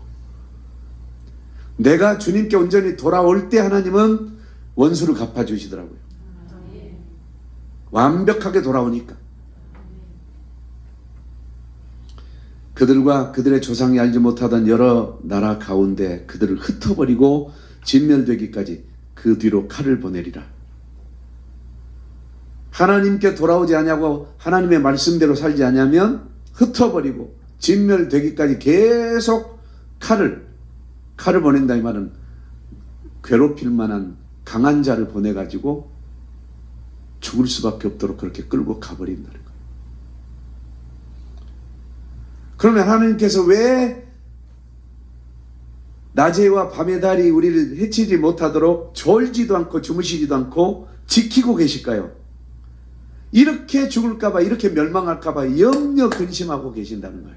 Speaker 1: 내가 주님께 온전히 돌아올 때 하나님은 원수를 갚아주시더라고요. 완벽하게 돌아오니까. 그들과 그들의 조상이 알지 못하던 여러 나라 가운데 그들을 흩어버리고 진멸되기까지 그 뒤로 칼을 보내리라. 하나님께 돌아오지 않냐고 하나님의 말씀대로 살지 않냐면 흩어버리고 진멸되기까지 계속 칼을 보낸다. 이 말은 괴롭힐 만한 강한 자를 보내가지고 죽을 수밖에 없도록 그렇게 끌고 가버린다는 거예요. 그러면 하나님께서 왜 낮에와 밤의 달이 우리를 해치지 못하도록 졸지도 않고 주무시지도 않고 지키고 계실까요? 이렇게 죽을까봐, 이렇게 멸망할까봐 염려 근심하고 계신다는 거예요.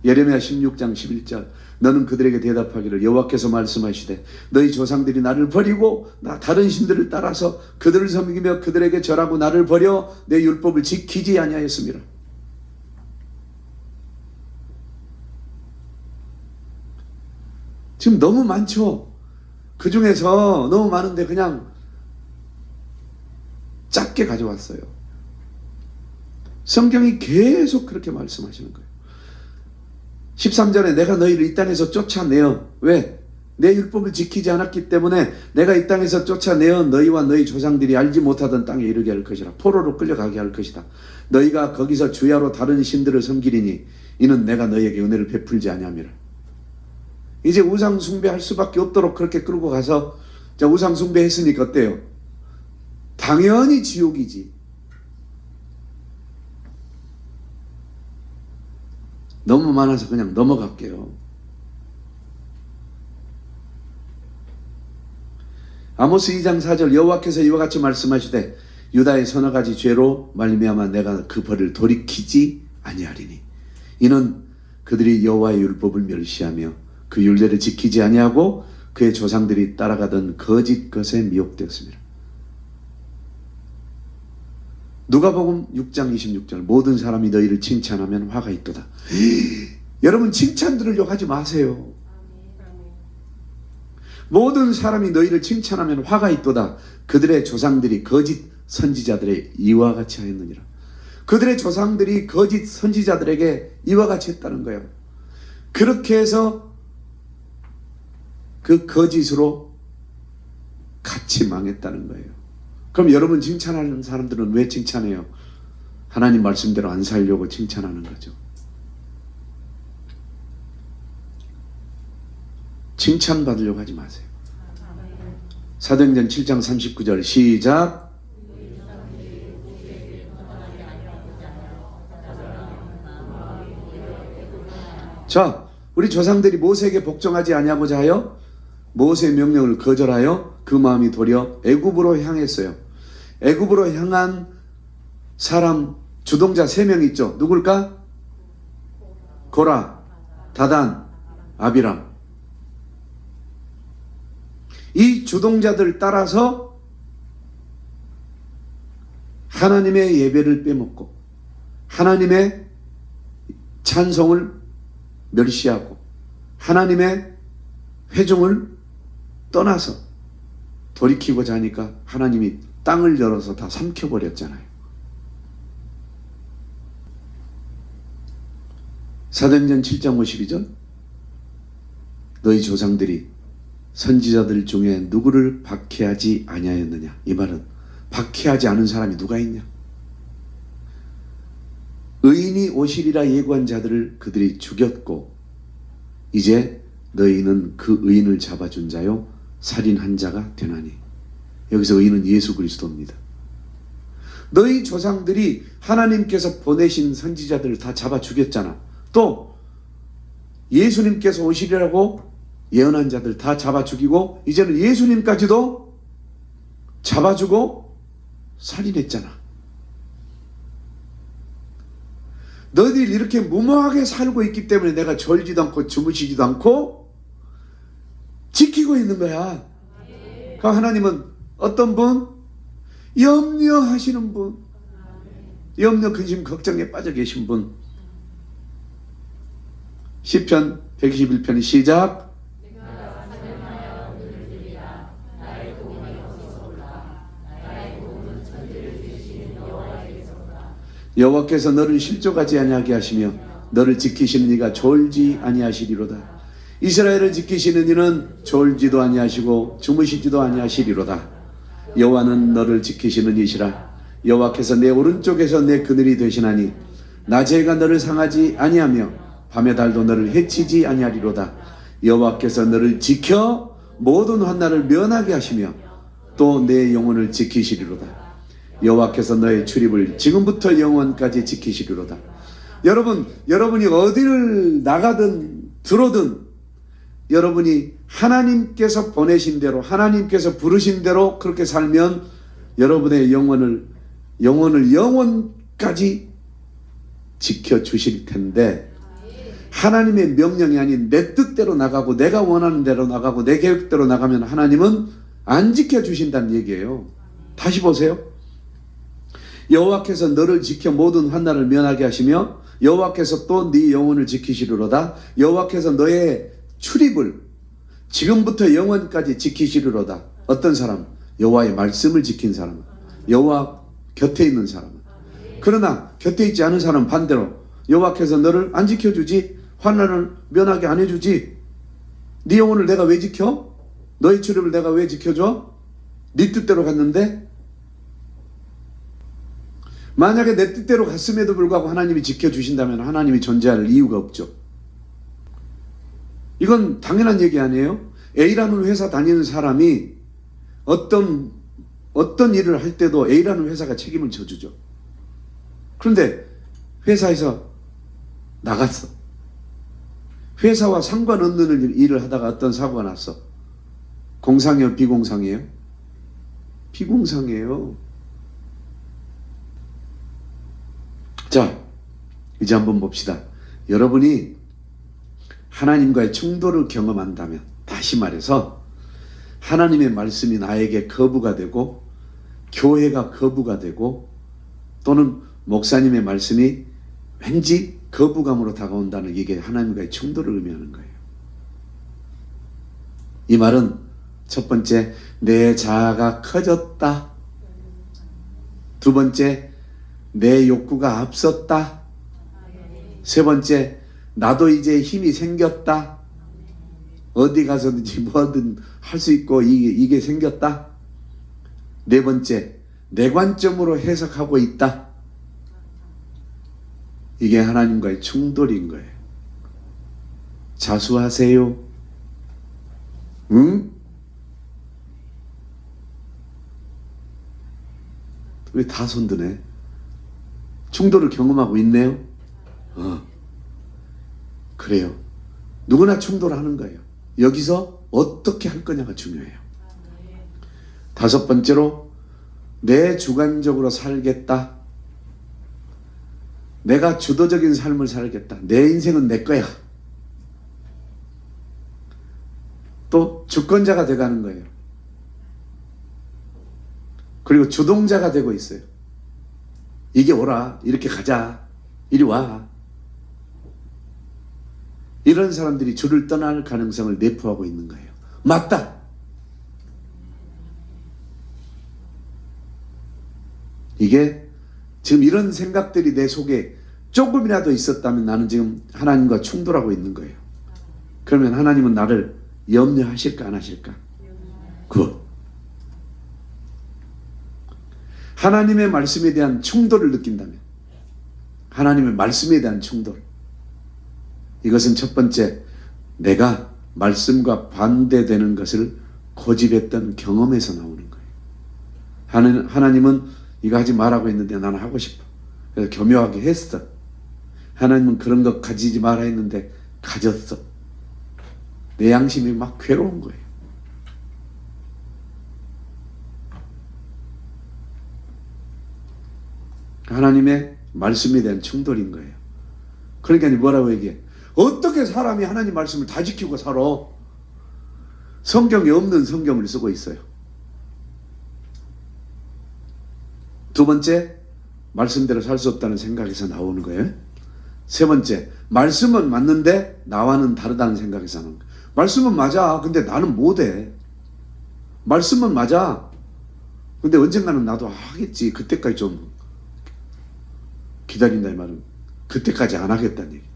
Speaker 1: 예레미야 16장 11절 너는 그들에게 대답하기를 여호와께서 말씀하시되 너희 조상들이 나를 버리고 다른 신들을 따라서 그들을 섬기며 그들에게 절하고 나를 버려 내 율법을 지키지 아니하였습니다. 지금 너무 많죠. 그 중에서 너무 많은데 그냥 짧게 가져왔어요. 성경이 계속 그렇게 말씀하시는 거예요. 13절에 내가 너희를 이 땅에서 쫓아내어, 왜? 내 율법을 지키지 않았기 때문에 내가 이 땅에서 쫓아내어 너희와 너희 조상들이 알지 못하던 땅에 이르게 할 것이라. 포로로 끌려가게 할 것이다. 너희가 거기서 주야로 다른 신들을 섬기리니 이는 내가 너희에게 은혜를 베풀지 아니함이라. 이제 우상 숭배할 수밖에 없도록 그렇게 끌고 가서, 자, 우상 숭배했으니까 어때요? 당연히 지옥이지. 너무 많아서 그냥 넘어갈게요. 아모스 2장 4절 여호와께서 이와 같이 말씀하시되 유다의 서너 가지 죄로 말미암아 내가 그 벌을 돌이키지 아니하리니 이는 그들이 여호와의 율법을 멸시하며 그 율례를 지키지 아니하고 그의 조상들이 따라가던 거짓 것에 미혹되었습니다. 누가복음 6장 26절 모든 사람이 너희를 칭찬하면 화가 있도다. 여러분 칭찬 들으려고 하지 마세요. 모든 사람이 너희를 칭찬하면 화가 있도다. 그들의 조상들이 거짓 선지자들의 이와 같이 하였느니라. 그들의 조상들이 거짓 선지자들에게 이와 같이 했다는 거예요. 그렇게 해서 그 거짓으로 같이 망했다는 거예요. 그럼 여러분 칭찬하는 사람들은 왜 칭찬해요? 하나님 말씀대로 안 살려고 칭찬하는 거죠. 칭찬받으려고 하지 마세요. 사도행전 7장 39절 시작. 자, 우리 조상들이 모세에게 복종하지 아니하고자 하여 모세의 명령을 거절하여 그 마음이 도리어 애굽으로 향했어요. 애굽으로 향한 사람 주동자 3명 있죠. 누굴까? 고라, 다단, 아비람. 이 주동자들 따라서 하나님의 예배를 빼먹고 하나님의 찬송을 멸시하고 하나님의 회중을 떠나서 돌이키고자 하니까 하나님이 땅을 열어서 다 삼켜버렸잖아요. 사도행전 7장 52절 너희 조상들이 선지자들 중에 누구를 박해하지 아니하였느냐. 이 말은 박해하지 않은 사람이 누가 있냐. 의인이 오시리라 예고한 자들을 그들이 죽였고 이제 너희는 그 의인을 잡아준 자요 살인한 자가 되나니. 여기서 의인은 예수 그리스도입니다. 너희 조상들이 하나님께서 보내신 선지자들을 다 잡아 죽였잖아. 또 예수님께서 오시리라고 예언한 자들 다 잡아 죽이고 이제는 예수님까지도 잡아주고 살인했잖아. 너희들이 이렇게 무모하게 살고 있기 때문에 내가 졸지도 않고 주무시지도 않고 지키고 있는 거야. 그럼 하나님은 어떤 분? 염려하시는 분, 염려, 근심, 걱정에 빠져 계신 분. 시편 121편 시작. 여호와께서 너를 실족하지 아니하게 하시며 너를 지키시는 이가 졸지 아니하시리로다. 이스라엘을 지키시는 이는 졸지도 아니하시고 주무시지도 아니하시리로다. 여호와는 너를 지키시는 이시라. 여호와께서 내 오른쪽에서 내 그늘이 되시나니 낮에가 너를 상하지 아니하며 밤의 달도 너를 해치지 아니하리로다. 여호와께서 너를 지켜 모든 환난을 면하게 하시며 또 내 영혼을 지키시리로다. 여호와께서 너의 출입을 지금부터 영원까지 지키시리로다. 여러분이 어디를 나가든 들어든 여러분이 하나님께서 보내신 대로 하나님께서 부르신 대로 그렇게 살면 여러분의 영혼을 영원까지 지켜주실 텐데 하나님의 명령이 아닌 내 뜻대로 나가고 내가 원하는 대로 나가고 내 계획대로 나가면 하나님은 안 지켜주신다는 얘기예요. 다시 보세요. 여호와께서 너를 지켜 모든 환난을 면하게 하시며 여호와께서 또 네 영혼을 지키시리로다. 여호와께서 너의 출입을 지금부터 영원까지 지키시리로다. 어떤 사람? 여호와의 말씀을 지킨 사람, 여호와 곁에 있는 사람. 그러나 곁에 있지 않은 사람은 반대로 여호와께서 너를 안 지켜주지, 환난을 면하게 안 해주지. 네 영혼을 내가 왜 지켜? 너의 출입을 내가 왜 지켜줘? 네 뜻대로 갔는데. 만약에 내 뜻대로 갔음에도 불구하고 하나님이 지켜주신다면 하나님이 존재할 이유가 없죠. 이건 당연한 얘기 아니에요? A라는 회사 다니는 사람이 어떤 일을 할 때도 A라는 회사가 책임을 져주죠. 그런데 회사에서 나갔어. 회사와 상관없는 일을 하다가 어떤 사고가 났어. 공상이에요? 비공상이에요? 비공상이에요. 자, 이제 한번 봅시다. 여러분이 하나님과의 충돌을 경험한다면, 다시 말해서 하나님의 말씀이 나에게 거부가 되고 교회가 거부가 되고 또는 목사님의 말씀이 왠지 거부감으로 다가온다는 이게 하나님과의 충돌을 의미하는 거예요. 이 말은 첫 번째, 내 자아가 커졌다. 두 번째, 내 욕구가 앞섰다. 세 번째, 나도 이제 힘이 생겼다. 어디 가서든지 뭐든 할 수 있고 이게 생겼다. 네 번째, 내 관점으로 해석하고 있다. 이게 하나님과의 충돌인 거예요. 자수하세요. 응? 왜 다 손드네? 충돌을 경험하고 있네요? 그래요. 누구나 충돌하는 거예요. 여기서 어떻게 할 거냐가 중요해요. 다섯 번째로, 내 주관적으로 살겠다. 내가 주도적인 삶을 살겠다. 내 인생은 내 거야. 또 주권자가 돼가는 거예요. 그리고 주동자가 되고 있어요. 이게 오라. 이렇게 가자. 이리 와. 이런 사람들이 주를 떠날 가능성을 내포하고 있는 거예요. 맞다. 이게 지금 이런 생각들이 내 속에 조금이라도 있었다면 나는 지금 하나님과 충돌하고 있는 거예요. 그러면 하나님은 나를 염려하실까 안 하실까? 하나님의 말씀에 대한 충돌을 느낀다면, 하나님의 말씀에 대한 충돌, 이것은 첫 번째, 내가 말씀과 반대되는 것을 고집했던 경험에서 나오는 거예요. 하나님은 이거 하지 말라고 했는데 나는 하고 싶어. 그래서 교묘하게 했어. 하나님은 그런 거 가지지 마라 했는데 가졌어. 내 양심이 막 괴로운 거예요. 하나님의 말씀에 대한 충돌인 거예요. 그러니까 뭐라고 얘기해? 어떻게 사람이 하나님 말씀을 다 지키고 살아? 성경에 없는 성경을 쓰고 있어요. 두 번째, 말씀대로 살 수 없다는 생각에서 나오는 거예요. 세 번째, 말씀은 맞는데 나와는 다르다는 생각에서 나오는 거예요. 말씀은 맞아. 근데 나는 못해. 말씀은 맞아. 근데 언젠가는 나도 하겠지. 그때까지 좀 기다린다 이 말은 그때까지 안 하겠다는 얘기지.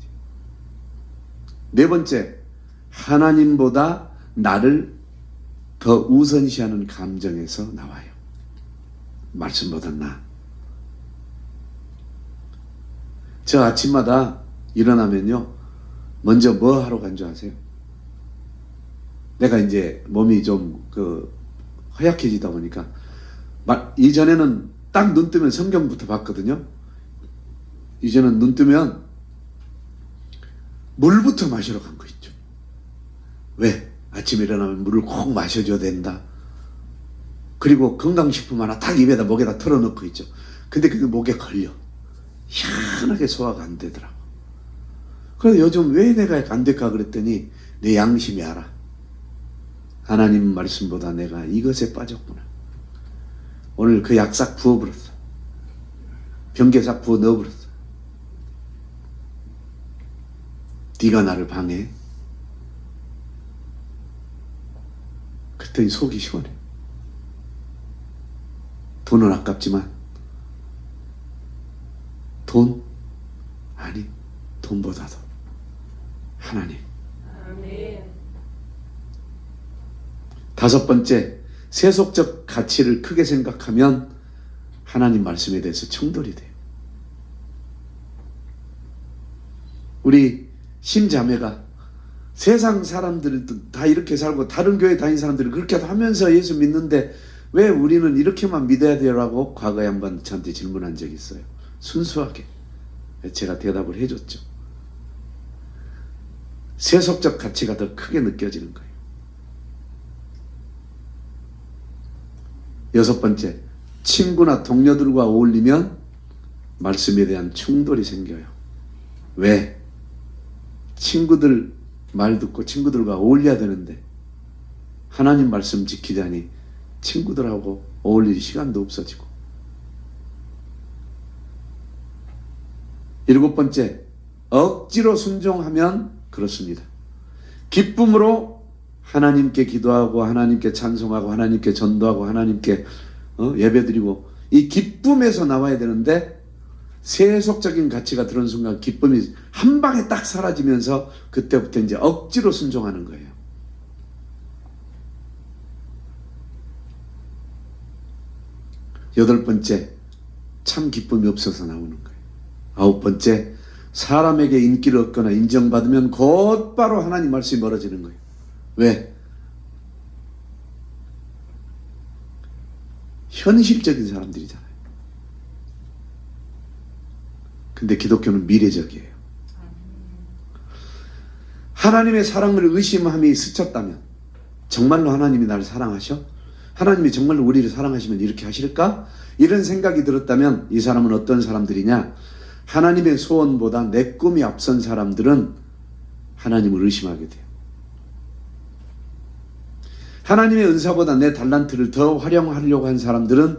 Speaker 1: 네 번째, 하나님보다 나를 더 우선시하는 감정에서 나와요. 말씀보다 나. 저 아침마다 일어나면요, 먼저 뭐 하러 간 줄 아세요? 내가 이제 몸이 좀 허약해지다 보니까 이전에는 딱 눈 뜨면 성경부터 봤거든요. 이제는 눈 뜨면 물부터 마시러 간 거 있죠. 왜? 아침에 일어나면 물을 꼭 마셔줘야 된다. 그리고 건강식품 하나 딱 입에다 목에다 털어놓고 있죠. 근데 그게 목에 걸려. 희한하게 소화가 안 되더라고. 그래서 요즘 왜 내가 안 될까 그랬더니 내 양심이 알아. 하나님 말씀보다 내가 이것에 빠졌구나. 오늘 그 약 싹 부어버렸어. 병계 싹 부어 넣어버렸어. 네가 나를 방해해. 그랬더니 속이 시원해. 돈은 아깝지만 돈? 아니, 돈보다도 하나님. 아멘. 다섯 번째, 세속적 가치를 크게 생각하면 하나님 말씀에 대해서 충돌이 돼요. 우리 심자매가 세상 사람들도 다 이렇게 살고 다른 교회 다니는 사람들이 그렇게 하면서 예수 믿는데 왜 우리는 이렇게만 믿어야 돼라고 과거에 한번 저한테 질문한 적이 있어요. 순수하게 제가 대답을 해줬죠. 세속적 가치가 더 크게 느껴지는 거예요. 여섯 번째, 친구나 동료들과 어울리면 말씀에 대한 충돌이 생겨요. 왜? 친구들 말 듣고 친구들과 어울려야 되는데 하나님 말씀 지키자니 친구들하고 어울릴 시간도 없어지고. 7번째, 억지로 순종하면 그렇습니다. 기쁨으로 하나님께 기도하고 하나님께 찬송하고 하나님께 전도하고 하나님께 예배드리고 이 기쁨에서 나와야 되는데 세속적인 가치가 들어온 순간 기쁨이 한 방에 딱 사라지면서 그때부터 이제 억지로 순종하는 거예요. 8번째, 참 기쁨이 없어서 나오는 거예요. 9번째, 사람에게 인기를 얻거나 인정받으면 곧바로 하나님 말씀이 멀어지는 거예요. 왜? 현실적인 사람들이잖아요. 근데 기독교는 미래적이에요. 하나님의 사랑을 의심함이 스쳤다면, 정말로 하나님이 나를 사랑하셔? 하나님이 정말로 우리를 사랑하시면 이렇게 하실까? 이런 생각이 들었다면 이 사람은 어떤 사람들이냐? 하나님의 소원보다 내 꿈이 앞선 사람들은 하나님을 의심하게 돼요. 하나님의 은사보다 내 달란트를 더 활용하려고 한 사람들은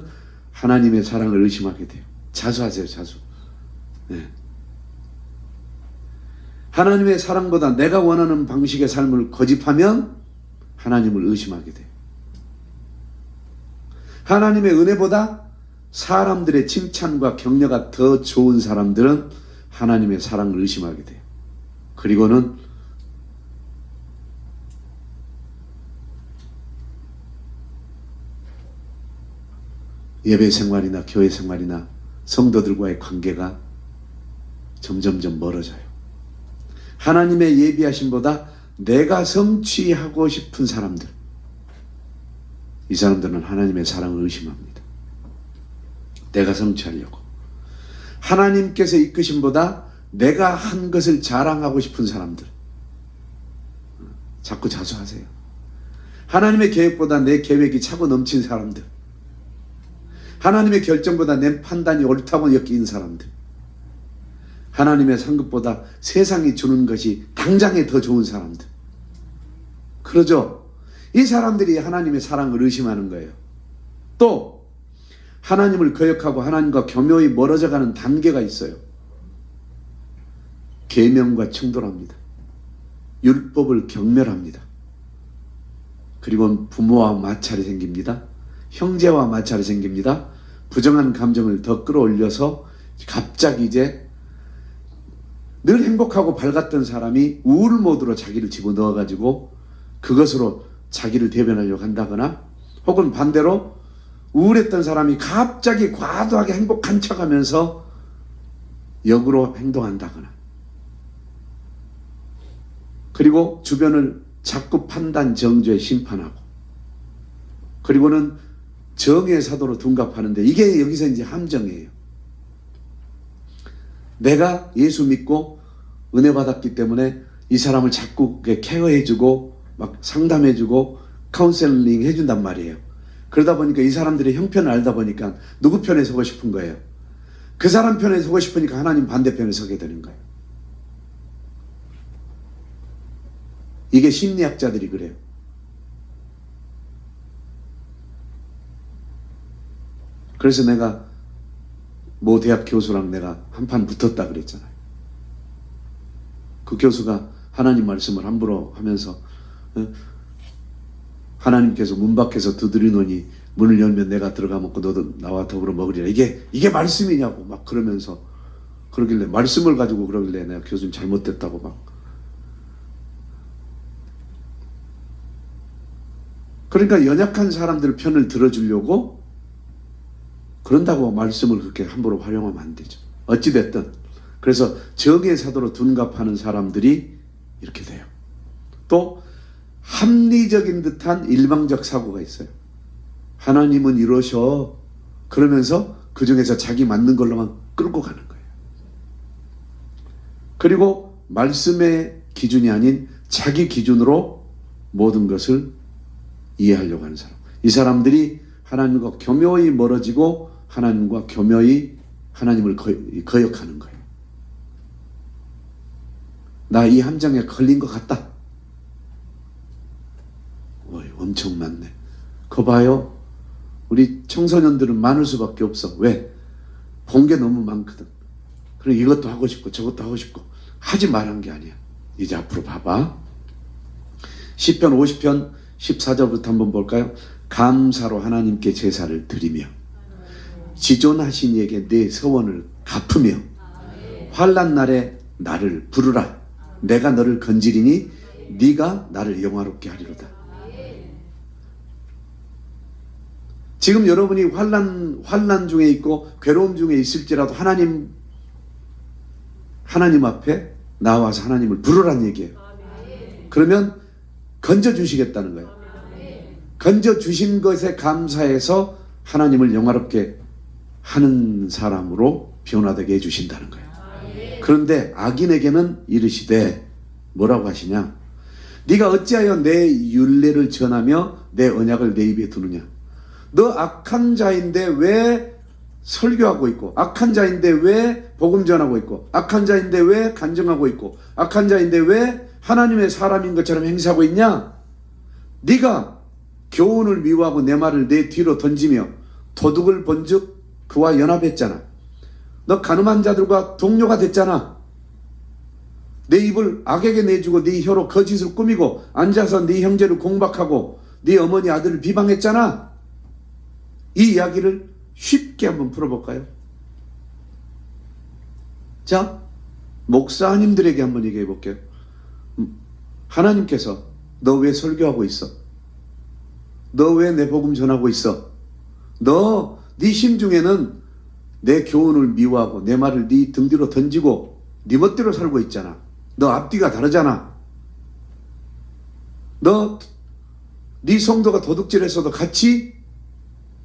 Speaker 1: 하나님의 사랑을 의심하게 돼요. 자수하세요, 자수. 네. 하나님의 사랑보다 내가 원하는 방식의 삶을 고집하면 하나님을 의심하게 돼요. 하나님의 은혜보다 사람들의 칭찬과 격려가 더 좋은 사람들은 하나님의 사랑을 의심하게 돼요. 그리고는 예배 생활이나 교회 생활이나 성도들과의 관계가 점점점 멀어져요. 하나님의 예비하심보다 내가 성취하고 싶은 사람들, 이 사람들은 하나님의 사랑을 의심합니다. 내가 성취하려고. 하나님께서 이끄심보다 내가 한 것을 자랑하고 싶은 사람들, 자꾸 자수하세요. 하나님의 계획보다 내 계획이 차고 넘친 사람들, 하나님의 결정보다 내 판단이 옳다고 여기는 사람들, 하나님의 상급보다 세상이 주는 것이 당장에 더 좋은 사람들. 그러죠? 이 사람들이 하나님의 사랑을 의심하는 거예요. 또 하나님을 거역하고 하나님과 교묘히 멀어져가는 단계가 있어요. 계명과 충돌합니다. 율법을 경멸합니다. 그리고 부모와 마찰이 생깁니다. 형제와 마찰이 생깁니다. 부정한 감정을 더 끌어올려서 갑자기 이제 늘 행복하고 밝았던 사람이 우울 모드로 자기를 집어넣어가지고 그것으로 자기를 대변하려고 한다거나, 혹은 반대로 우울했던 사람이 갑자기 과도하게 행복한 척하면서 역으로 행동한다거나, 그리고 주변을 자꾸 판단, 정죄, 심판하고, 그리고는 정의 사도로 둔갑하는데, 이게 여기서 이제 함정이에요. 내가 예수 믿고 은혜 받았기 때문에 이 사람을 자꾸 케어해주고 막 상담해주고 카운셀링 해준단 말이에요. 그러다 보니까 이 사람들의 형편을 알다 보니까 누구 편에 서고 싶은 거예요? 그 사람 편에 서고 싶으니까 하나님 반대편에 서게 되는 거예요. 이게 심리학자들이 그래요. 그래서 내가 모 대학 교수랑 내가 한판 붙었다 그랬잖아요. 그 교수가 하나님 말씀을 함부로 하면서 하나님께서 문 밖에서 두드리노니 문을 열면 내가 들어가 먹고 너도 나와 더불어 먹으리라. 이게 말씀이냐고 막 그러면서 그러길래, 말씀을 가지고 그러길래 내가 교수님 잘못됐다고 막. 그러니까 연약한 사람들 편을 들어주려고 그런다고 말씀을 그렇게 함부로 활용하면 안 되죠. 어찌됐든 그래서 정의 사도로 둔갑하는 사람들이 이렇게 돼요. 또 합리적인 듯한 일방적 사고가 있어요. 하나님은 이러셔. 그러면서 그 중에서 자기 맞는 걸로만 끌고 가는 거예요. 그리고 말씀의 기준이 아닌 자기 기준으로 모든 것을 이해하려고 하는 사람. 이 사람들이 하나님과 교묘히 멀어지고 하나님과 교묘히 하나님을 거역하는 거예요. 나 이 함정에 걸린 것 같다. 엄청 봐봐요. 우리 청소년들은 많을 수밖에 없어. 왜? 본 게 너무 많거든. 그럼 이것도 하고 싶고 저것도 하고 싶고 하지 말한 게 아니야. 이제 앞으로 봐봐. 시편 50편 14절부터 한번 볼까요? 감사로 하나님께 제사를 드리며 지존하신 이에게 내 서원을 갚으며 환난 날에 나를 부르라. 내가 너를 건지리니 네가 나를 영화롭게 하리로다. 지금 여러분이 환난 중에 있고 괴로움 중에 있을지라도 하나님 앞에 나와서 하나님을 부르라는 얘기예요. 그러면 건져주시겠다는 거예요. 건져주신 것에 감사해서 하나님을 영화롭게 하는 사람으로 변화되게 해주신다는 거예요. 그런데 악인에게는 이르시되 뭐라고 하시냐? 네가 어찌하여 내 율례를 전하며 내 언약을 내 입에 두느냐? 너 악한 자인데 왜 설교하고 있고, 악한 자인데 왜 복음 전하고 있고, 악한 자인데 왜 간증하고 있고, 악한 자인데 왜 하나님의 사람인 것처럼 행세하고 있냐? 네가 교훈을 미워하고 내 말을 내 뒤로 던지며 도둑을 본즉 그와 연합했잖아. 너 가늠한 자들과 동료가 됐잖아. 내 입을 악에게 내주고 네 혀로 거짓을 꾸미고 앉아서 네 형제를 공박하고 네 어머니 아들을 비방했잖아. 이 이야기를 쉽게 한번 풀어볼까요? 자, 목사님들에게 한번 얘기해 볼게요. 하나님께서 너 왜 설교하고 있어? 너 왜 내 복음 전하고 있어? 너 네 심중에는 내 교훈을 미워하고 내 말을 네 등 뒤로 던지고 네 멋대로 살고 있잖아. 너 앞뒤가 다르잖아. 너 네 성도가 도둑질했어도 같이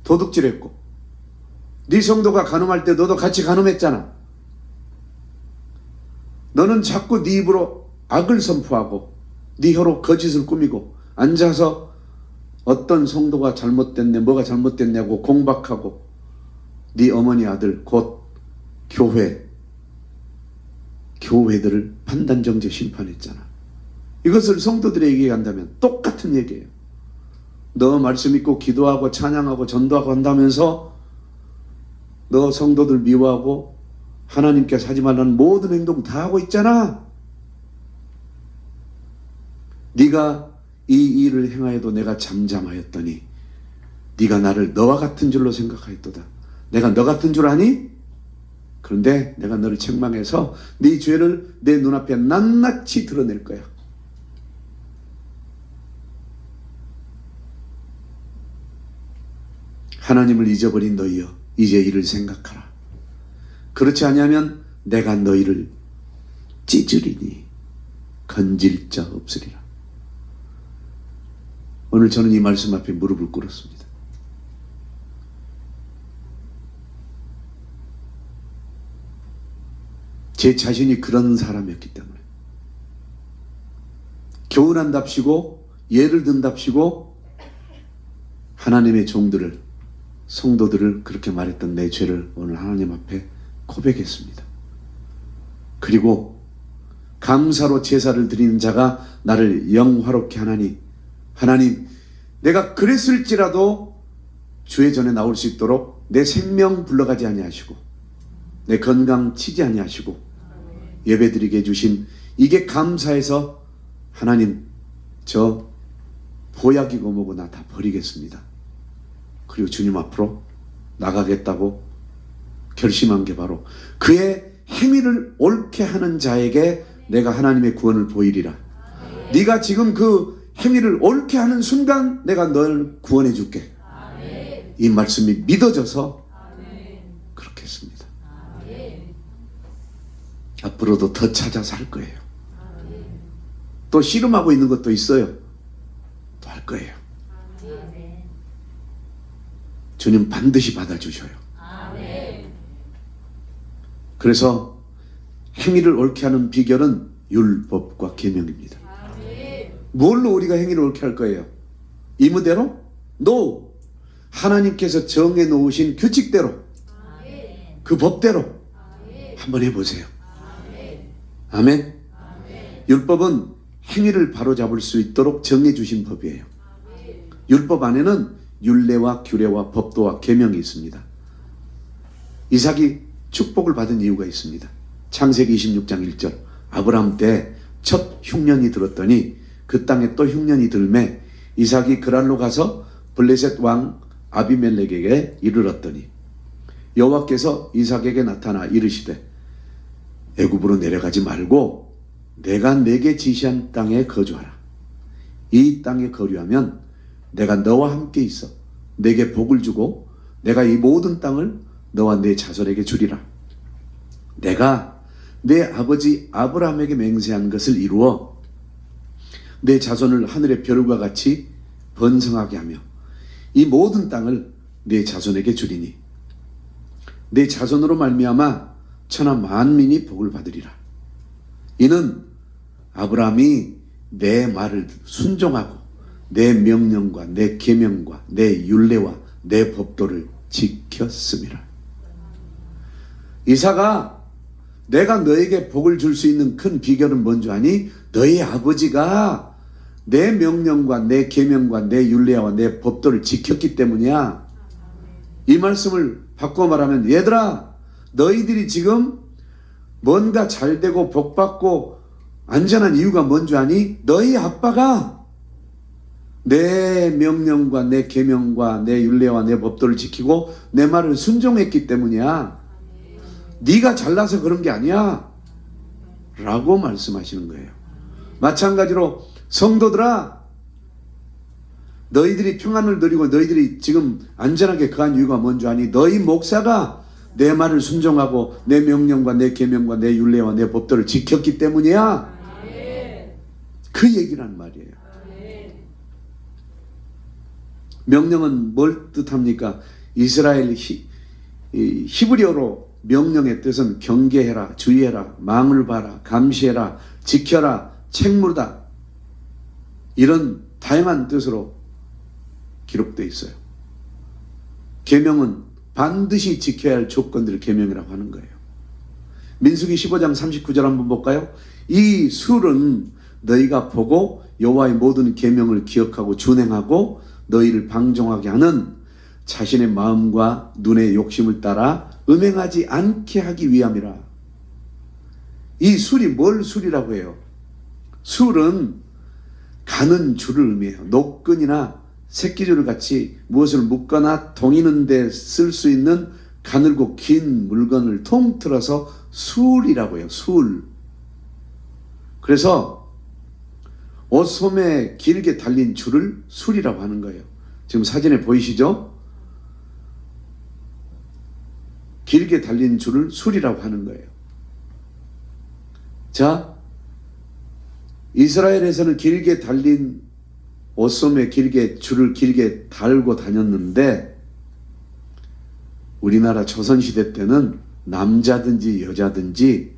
Speaker 1: 도둑질했고 네 성도가 간음할 때 너도 같이 간음했잖아. 너는 자꾸 네 입으로 악을 선포하고 네 혀로 거짓을 꾸미고 앉아서 어떤 성도가 잘못됐네, 뭐가 잘못됐냐고 공박하고 네 어머니 아들 곧 교회들을 판단정죄 심판했잖아. 이것을 성도들에게 얘기한다면 똑같은 얘기예요. 너 말씀 믿고 기도하고 찬양하고 전도하고 한다면서 너 성도들 미워하고 하나님께서 하지 말라는 모든 행동 다 하고 있잖아. 네가 이 일을 행하여도 내가 잠잠하였더니 네가 나를 너와 같은 줄로 생각하였도다. 내가 너 같은 줄 아니? 그런데 내가 너를 책망해서 네 죄를 내 눈앞에 낱낱이 드러낼 거야. 하나님을 잊어버린 너희여, 이제 이를 생각하라. 그렇지 아니하면 내가 너희를 찢으리니 건질 자 없으리라. 오늘 저는 이 말씀 앞에 무릎을 꿇었습니다. 제 자신이 그런 사람이었기 때문에 교훈한답시고 예를 든답시고 하나님의 종들을, 성도들을 그렇게 말했던 내 죄를 오늘 하나님 앞에 고백했습니다. 그리고 감사로 제사를 드리는 자가 나를 영화롭게 하나니, 하나님, 내가 그랬을지라도 주의 전에 나올 수 있도록 내 생명 불러가지 아니하시고 내 건강 치지 아니하시고 예배드리게 해주신 이게 감사해서 하나님, 저 보약이고 뭐고 나 다 버리겠습니다. 그리고 주님 앞으로 나가겠다고 결심한 게 바로 그의 행위를 옳게 하는 자에게 내가 하나님의 구원을 보이리라. 네가 지금 그 행위를 옳게 하는 순간 내가 널 구원해 줄게. 이 말씀이 믿어져서 그렇게 했습니다. 앞으로도 더 찾아서 할 거예요. 또 씨름하고 있는 것도 있어요. 또 할 거예요. 주님 반드시 받아주셔요. 그래서 행위를 옳게 하는 비결은 율법과 계명입니다. 뭘로 우리가 행위를 옳게 할 거예요? 이무대로? No. 하나님께서 정해 놓으신 규칙대로, 그 법대로 한번 해보세요. 아멘. 율법은 행위를 바로잡을 수 있도록 정해 주신 법이에요. 율법 안에는 율례와 규례와 법도와 계명이 있습니다. 이삭이 축복을 받은 이유가 있습니다. 창세기 26장 1절 아브라함 때 첫 흉년이 들었더니 그 땅에 또 흉년이 들매 이삭이 그랄로 가서 블레셋 왕 아비멜렉에게 이르렀더니 여호와께서 이삭에게 나타나 이르시되 애굽으로 내려가지 말고 내가 내게 지시한 땅에 거주하라. 이 땅에 거류하면 내가 너와 함께 있어 내게 복을 주고 내가 이 모든 땅을 너와 내 자손에게 주리라. 내가 내 아버지 아브라함에게 맹세한 것을 이루어 내 자손을 하늘의 별과 같이 번성하게 하며 이 모든 땅을 내 자손에게 주리니 내 자손으로 말미암아 천하 만민이 복을 받으리라. 이는 아브라함이 내 말을 순종하고 내 명령과 내 계명과 내 율례와 내 법도를 지켰음이라. 이삭아, 내가 너에게 복을 줄 수 있는 큰 비결은 뭔지 아니? 너희 아버지가 내 명령과 내 계명과 내 율례와 내 법도를 지켰기 때문이야. 이 말씀을 바꿔 말하면 얘들아, 너희들이 지금 뭔가 잘되고 복받고 안전한 이유가 뭔지 아니? 너희 아빠가 내 명령과 내 계명과 내 율례와 내 법도를 지키고 내 말을 순종했기 때문이야. 네가 잘나서 그런 게 아니야 라고 말씀하시는 거예요. 마찬가지로 성도들아, 너희들이 평안을 누리고 너희들이 지금 안전하게 거한 이유가 뭔지 아니? 너희 목사가 내 말을 순종하고 내 명령과 내 계명과 내 율례와 내 법도를 지켰기 때문이야. 그 얘기란 말이에요. 명령은 뭘 뜻합니까? 이스라엘 히브리어로 명령의 뜻은 경계해라, 주의해라, 망을 봐라, 감시해라, 지켜라, 책무르다, 이런 다양한 뜻으로 기록되어 있어요. 계명은 반드시 지켜야 할 조건들을 계명이라고 하는 거예요. 민수기 15장 39절 한번 볼까요? 이 술은 너희가 보고 여호와의 모든 계명을 기억하고 준행하고 너희를 방종하게 하는 자신의 마음과 눈의 욕심을 따라 음행하지 않게 하기 위함이라. 이 술이 뭘 술이라고 해요? 술은 가는 줄을 의미해요. 노끈이나 새끼줄을 같이 무엇을 묶거나 동이는 데 쓸 수 있는 가늘고 긴 물건을 통틀어서 술이라고 해요. 술. 그래서 옷소매에 길게 달린 줄을 술이라고 하는 거예요. 지금 사진에 보이시죠? 길게 달린 줄을 술이라고 하는 거예요. 자, 이스라엘에서는 길게 달린 옷소매 길게 줄을 길게 달고 다녔는데 우리나라 조선시대 때는 남자든지 여자든지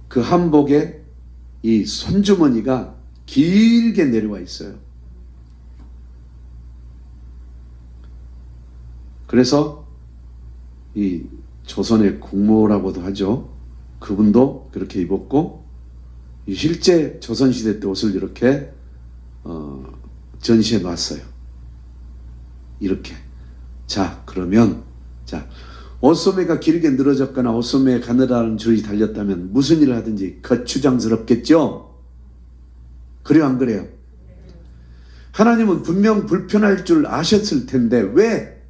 Speaker 1: 그 한복에 이 손주머니가 길게 내려와 있어요. 그래서 이 조선의 국모라고도 하죠. 그분도 그렇게 입었고 실제 조선시대 때 옷을 이렇게 전시해 놨어요. 이렇게. 자, 그러면 옷소매가 길게 늘어졌거나 옷소매에 가느다란 줄이 달렸다면 무슨 일을 하든지 거추장스럽겠죠? 그래요, 안 그래요? 하나님은 분명 불편할 줄 아셨을 텐데 왜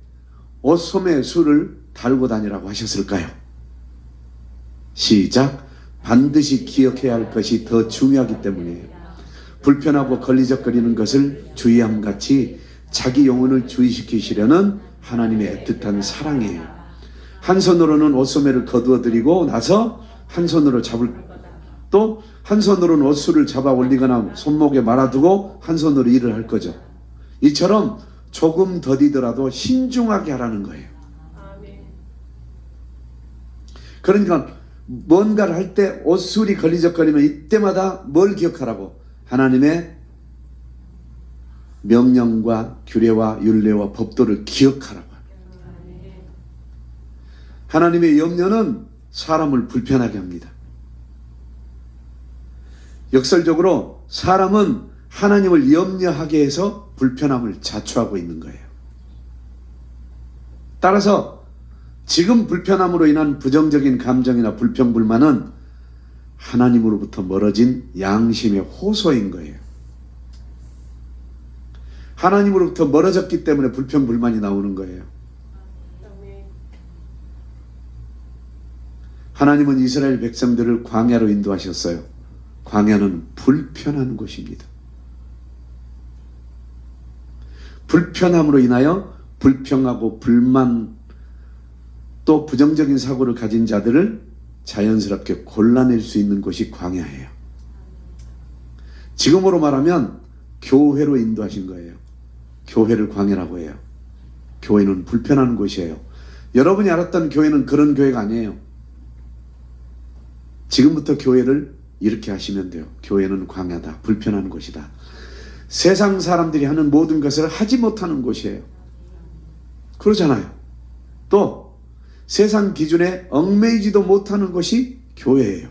Speaker 1: 옷소매에 술을 달고 다니라고 하셨을까요? 시작. 반드시 기억해야 할 것이 더 중요하기 때문이에요. 불편하고 걸리적거리는 것을 주의함같이 자기 영혼을 주의시키시려는 하나님의 애틋한 사랑이에요. 한 손으로는 옷소매를 거두어 드리고 나서 한 손으로 또 한 손으로는 옷술을 잡아 올리거나 손목에 말아두고 한 손으로 일을 할 거죠. 이처럼 조금 더디더라도 신중하게 하라는 거예요. 그러니까 뭔가를 할 때 옷술이 걸리적거리면 이때마다 뭘 기억하라고? 하나님의 명령과 규례와 율례와 법도를 기억하라고. 하나님의 염려는 사람을 불편하게 합니다. 역설적으로 사람은 하나님을 염려하게 해서 불편함을 자초하고 있는 거예요. 따라서 지금 불편함으로 인한 부정적인 감정이나 불평불만은 하나님으로부터 멀어진 양심의 호소인 거예요. 하나님으로부터 멀어졌기 때문에 불평불만이 나오는 거예요. 하나님은 이스라엘 백성들을 광야로 인도하셨어요. 광야는 불편한 곳입니다. 불편함으로 인하여 불평하고 불만 또 부정적인 사고를 가진 자들을 자연스럽게 골라낼 수 있는 곳이 광야예요. 지금으로 말하면 교회로 인도하신 거예요. 교회를 광야라고 해요. 교회는 불편한 곳이에요. 여러분이 알았던 교회는 그런 교회가 아니에요. 지금부터 교회를 이렇게 하시면 돼요. 교회는 광야다. 불편한 곳이다. 세상 사람들이 하는 모든 것을 하지 못하는 곳이에요. 그러잖아요. 또 세상 기준에 얽매이지도 못하는 것이 교회예요.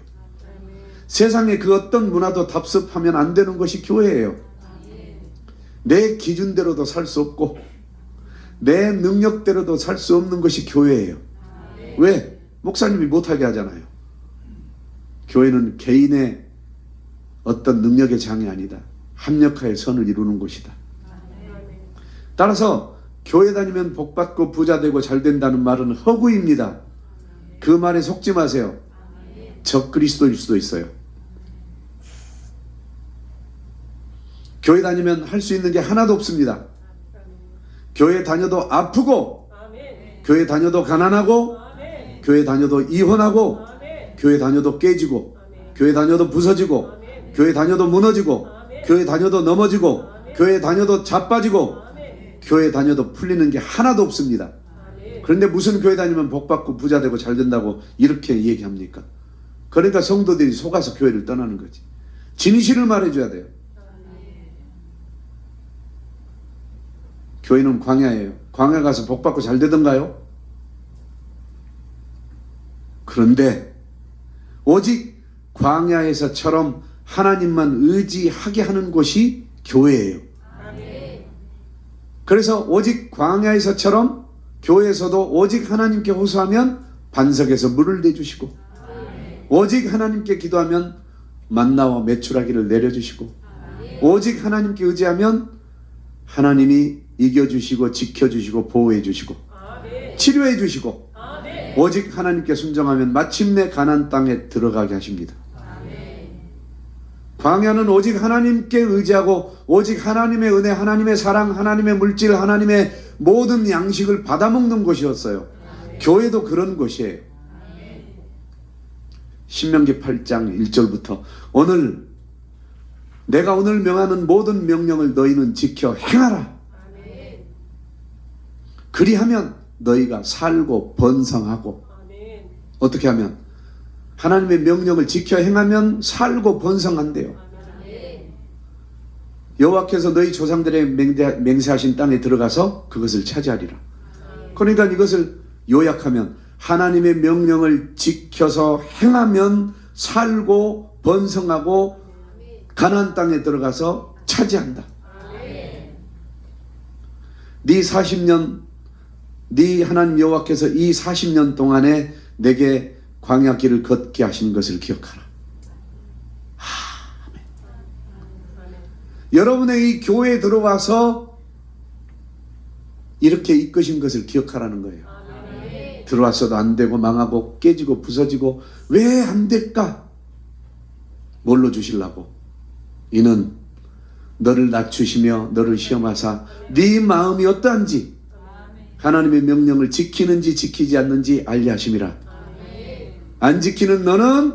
Speaker 1: 세상의 그 어떤 문화도 답습하면 안 되는 것이 교회예요. 내 기준대로도 살 수 없고 내 능력대로도 살 수 없는 것이 교회예요. 왜? 목사님이 못하게 하잖아요. 교회는 개인의 어떤 능력의 장이 아니다. 합력하여 선을 이루는 곳이다. 따라서 교회 다니면 복받고 부자되고 잘된다는 말은 허구입니다. 그 말에 속지 마세요. 적그리스도일 수도 있어요. 교회 다니면 할 수 있는 게 하나도 없습니다. 교회 다녀도 아프고 교회 다녀도 가난하고 교회 다녀도 이혼하고 교회 다녀도 깨지고 교회 다녀도 부서지고 교회 다녀도 무너지고 교회 다녀도 넘어지고 교회 다녀도 자빠지고 교회 다녀도 풀리는 게 하나도 없습니다. 그런데 무슨 교회 다니면 복받고 부자되고 잘된다고 이렇게 얘기합니까? 그러니까 성도들이 속아서 교회를 떠나는 거지. 진실을 말해줘야 돼요. 교회는 광야예요. 광야 가서 복받고 잘되던가요? 그런데 오직 광야에서처럼 하나님만 의지하게 하는 곳이 교회예요. 그래서 오직 광야에서처럼 교회에서도 오직 하나님께 호소하면 반석에서 물을 내주시고 오직 하나님께 기도하면 만나와 메추라기를 내려주시고 오직 하나님께 의지하면 하나님이 이겨주시고 지켜주시고 보호해주시고 치료해주시고 오직 하나님께 순종하면 마침내 가나안 땅에 들어가게 하십니다. 광야는 오직 하나님께 의지하고 오직 하나님의 은혜, 하나님의 사랑, 하나님의 물질, 하나님의 모든 양식을 받아먹는 곳이었어요. 교회도 그런 곳이에요. 신명기 8장 1절부터 오늘 내가 오늘 명하는 모든 명령을 너희는 지켜 행하라. 그리하면 너희가 살고 번성하고 어떻게 하면? 하나님의 명령을 지켜 행하면 살고 번성한대요. 여호와께서 너희 조상들의 맹세하신 땅에 들어가서 그것을 차지하리라. 그러니까 이것을 요약하면 하나님의 명령을 지켜서 행하면 살고 번성하고 가나안 땅에 들어가서 차지한다. 네 40년 네 하나님 여호와께서 이 40년 동안에 내게 광야 길을 걷게 하신 것을 기억하라. 아멘. 여러분의 이 교회에 들어와서 이렇게 이끄신 것을 기억하라는 거예요. 들어왔어도 안 되고 망하고 깨지고 부서지고 왜 안 될까? 뭘로 주시려고? 이는 너를 낮추시며 너를 시험하사 네 마음이 어떠한지 하나님의 명령을 지키는지 지키지 않는지 알게 하심이라. 안 지키는 너는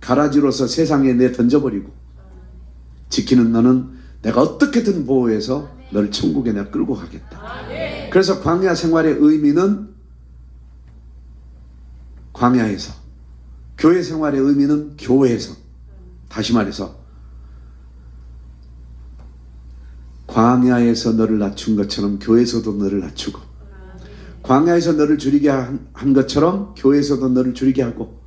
Speaker 1: 가라지로서 세상에 내 던져버리고 지키는 너는 내가 어떻게든 보호해서 너를 천국에 내가 끌고 가겠다. 그래서 광야 생활의 의미는 광야에서, 교회 생활의 의미는 교회에서, 다시 말해서 광야에서 너를 낮춘 것처럼 교회에서도 너를 낮추고 광야에서 너를 줄이게 한 것처럼 교회에서도 너를 줄이게 하고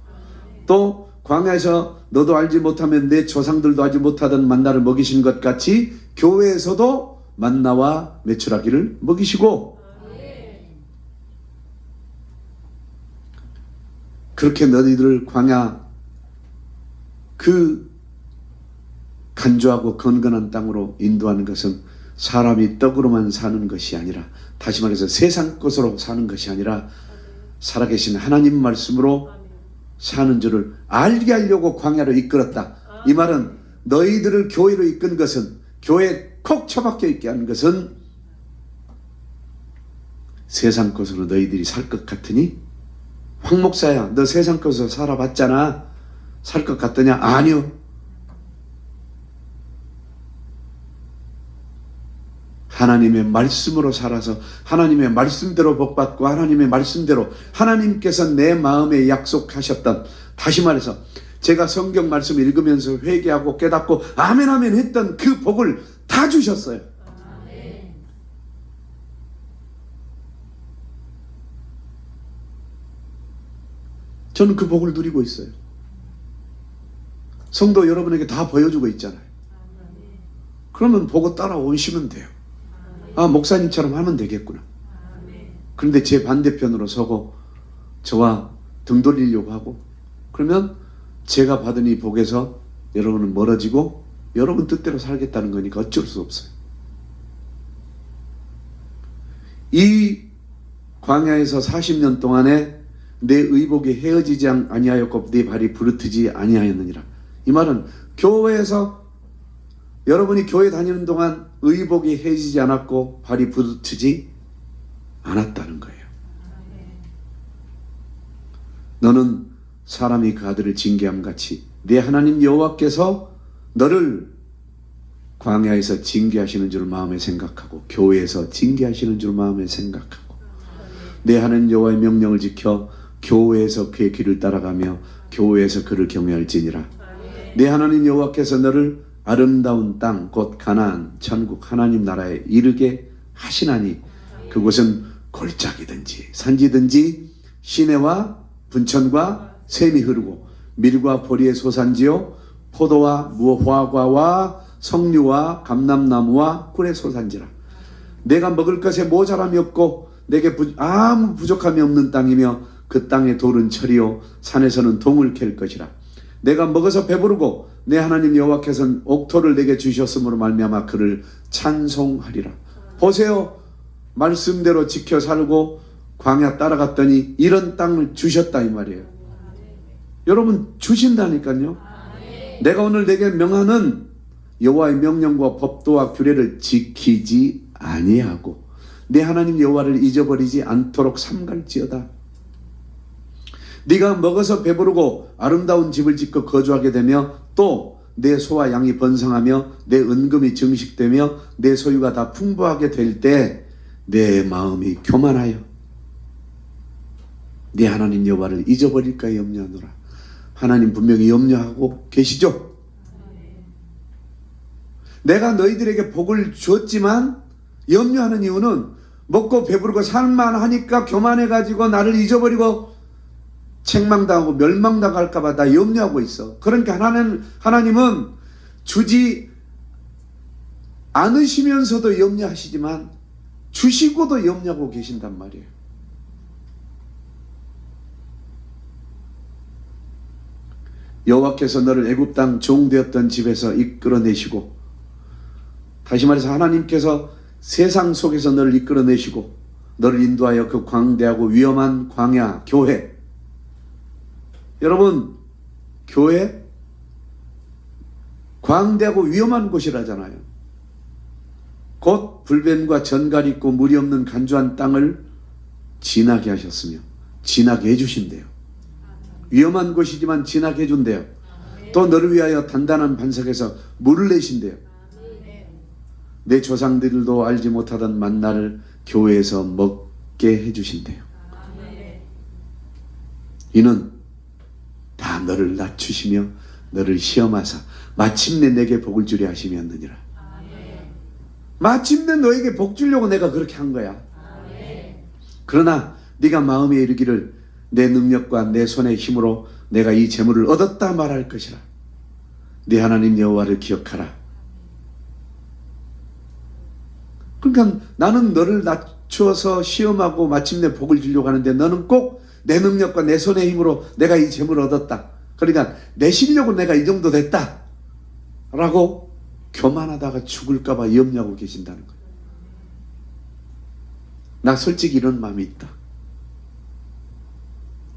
Speaker 1: 또 광야에서 너도 알지 못하면 내 조상들도 알지 못하던 만나를 먹이신 것 같이 교회에서도 만나와 메추라기를 먹이시고 그렇게 너희들을 광야 그 간조하고 건건한 땅으로 인도하는 것은 사람이 떡으로만 사는 것이 아니라, 다시 말해서 세상 것으로 사는 것이 아니라 살아계신 하나님 말씀으로 사는 줄을 알게 하려고 광야로 이끌었다. 이 말은 너희들을 교회로 이끈 것은, 교회에 콕 처박혀 있게 하는 것은 세상 것으로 너희들이 살 것 같으니, 황 목사야 너 세상 것으로 살아봤잖아, 살 것 같더냐? 아니요. 하나님의 말씀으로 살아서 하나님의 말씀대로 복받고 하나님의 말씀대로 하나님께서 내 마음에 약속하셨던, 다시 말해서 제가 성경 말씀 읽으면서 회개하고 깨닫고 아멘 아멘 했던 그 복을 다 주셨어요. 아멘. 저는 그 복을 누리고 있어요. 성도 여러분에게 다 보여주고 있잖아요. 그러면 보고 따라오시면 돼요. 아, 목사님처럼 하면 되겠구나. 그런데 제 반대편으로 서고 저와 등 돌리려고 하고, 그러면 제가 받은 이 복에서 여러분은 멀어지고 여러분 뜻대로 살겠다는 거니까 어쩔 수 없어요. 이 광야에서 40년 동안에 내 의복이 헤어지지 아니하였고 내 발이 부르트지 아니하였느니라. 이 말은 교회에서 여러분이 교회 다니는 동안 의복이 헤어지지 않았고 발이 부르트지 않았다는 거예요. 너는 사람이 그 아들을 징계함 같이 내 하나님 여호와께서 너를 광야에서 징계하시는 줄 마음에 생각하고 교회에서 징계하시는 줄 마음에 생각하고 내 하나님 여호와의 명령을 지켜 교회에서 그의 길을 따라가며 교회에서 그를 경외할지니라. 내 하나님 여호와께서 너를 아름다운 땅 곧 가나안 천국 하나님 나라에 이르게 하시나니 그곳은 골짜기든지 산지든지 시내와 분천과 샘이 흐르고 밀과 보리의 소산지요 포도와 무화과와 석류와 감람나무와 꿀의 소산지라. 내가 먹을 것에 모자람이 없고 내게 아무 부족함이 없는 땅이며 그 땅의 돌은 철이요 산에서는 동을 캘 것이라. 내가 먹어서 배부르고 내 하나님 여호와께서는 옥토를 내게 주셨으므로 말미암아 그를 찬송하리라. 보세요. 말씀대로 지켜 살고 광야 따라갔더니 이런 땅을 주셨다 이 말이에요. 여러분 주신다니까요. 내가 오늘 내게 명하는 여호와의 명령과 법도와 규례를 지키지 아니하고 내 하나님 여호와를 잊어버리지 않도록 삼갈지어다. 네가 먹어서 배부르고 아름다운 집을 짓고 거주하게 되며 또 내 소와 양이 번성하며 내 은금이 증식되며 내 소유가 다 풍부하게 될 때 내 마음이 교만하여 네 하나님 여호와를 잊어버릴까 염려하노라. 하나님 분명히 염려하고 계시죠? 내가 너희들에게 복을 주었지만 염려하는 이유는 먹고 배부르고 살만하니까 교만해가지고 나를 잊어버리고 책망당하고 멸망당할까봐 나 염려하고 있어. 그러니까 하나님은 주지 않으시면서도 염려하시지만 주시고도 염려하고 계신단 말이에요. 여호와께서 너를 애굽 땅 종되었던 집에서 이끌어내시고, 다시 말해서 하나님께서 세상 속에서 너를 이끌어내시고 너를 인도하여 그 광대하고 위험한 광야 교회, 여러분 교회 광대하고 위험한 곳이라잖아요. 곧 불뱀과 전갈이 있고 물이 없는 간주한 땅을 지나게 하셨으며 지나게 해주신대요. 위험한 곳이지만 지나게 해준대요. 또 너를 위하여 단단한 반석에서 물을 내신대요. 내 조상들도 알지 못하던 만나를 교회에서 먹게 해주신대요. 이는 다 너를 낮추시며 너를 시험하사 마침내 내게 복을 주려 하심이었느니라. 마침내 너에게 복 주려고 내가 그렇게 한 거야. 그러나 네가 마음에 이르기를 내 능력과 내 손의 힘으로 내가 이 재물을 얻었다 말할 것이라. 네 하나님 여호와를 기억하라. 그러니까 나는 너를 낮추어서 시험하고 마침내 복을 주려고 하는데 너는 꼭 내 능력과 내 손의 힘으로 내가 이 재물을 얻었다. 그러니까 내 실력으로 내가 이 정도 됐다. 라고 교만하다가 죽을까 봐 염려하고 계신다는 거예요. 나 솔직히 이런 마음이 있다.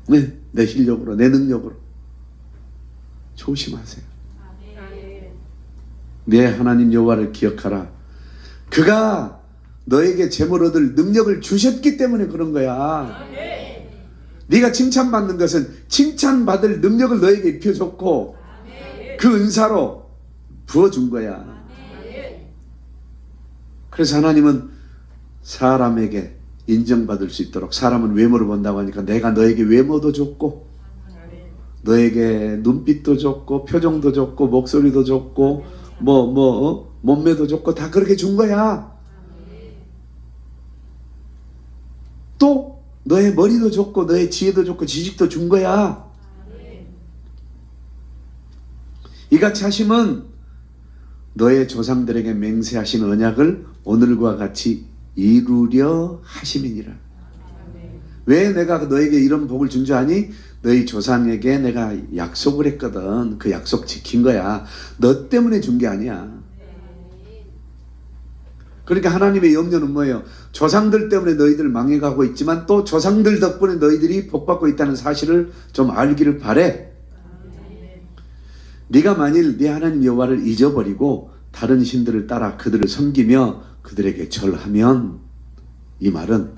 Speaker 1: 네, 내 실력으로, 내 능력으로. 조심하세요. 내 하나님 여호와를 기억하라. 그가 너에게 재물 얻을 능력을 주셨기 때문에 그런 거야. 네가 칭찬받는 것은 칭찬받을 능력을 너에게 입혀줬고 그 은사로 부어준 거야. 그래서 하나님은 사람에게 인정받을 수 있도록, 사람은 외모를 본다고 하니까 내가 너에게 외모도 줬고 너에게 눈빛도 줬고 표정도 줬고 목소리도 줬고 몸매도 줬고 다 그렇게 준 거야. 또 너의 머리도 줬고 너의 지혜도 줬고 지식도 준 거야. 이같이 하심은 너의 조상들에게 맹세하신 언약을 오늘과 같이 이루려 하심이니라. 왜 내가 너에게 이런 복을 준 줄 아니? 너희 조상에게 내가 약속을 했거든. 그 약속 지킨 거야. 너 때문에 준 게 아니야. 그러니까 하나님의 염려는 뭐예요? 조상들 때문에 너희들 망해가고 있지만 또 조상들 덕분에 너희들이 복받고 있다는 사실을 좀 알기를 바래. 네가 만일 네 하나님 여호와를 잊어버리고 다른 신들을 따라 그들을 섬기며 그들에게 절하면, 이 말은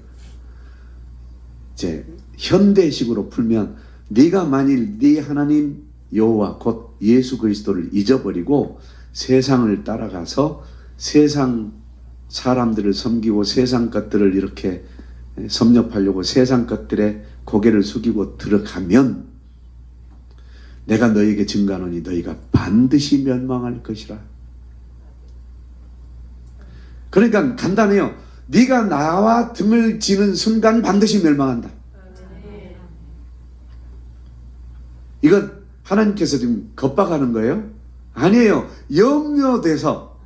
Speaker 1: 이제 현대식으로 풀면 네가 만일 네 하나님 여호와 곧 예수 그리스도를 잊어버리고 세상을 따라가서 세상 사람들을 섬기고 세상 것들을 이렇게 섭렵하려고 세상 것들에 고개를 숙이고 들어가면 내가 너희에게 증거하노니 너희가 반드시 멸망할 것이라. 그러니까 간단해요. 네가 나와 등을 지는 순간 반드시 멸망한다. 이건 하나님께서 지금 겁박하는 거예요? 아니에요. 염려돼서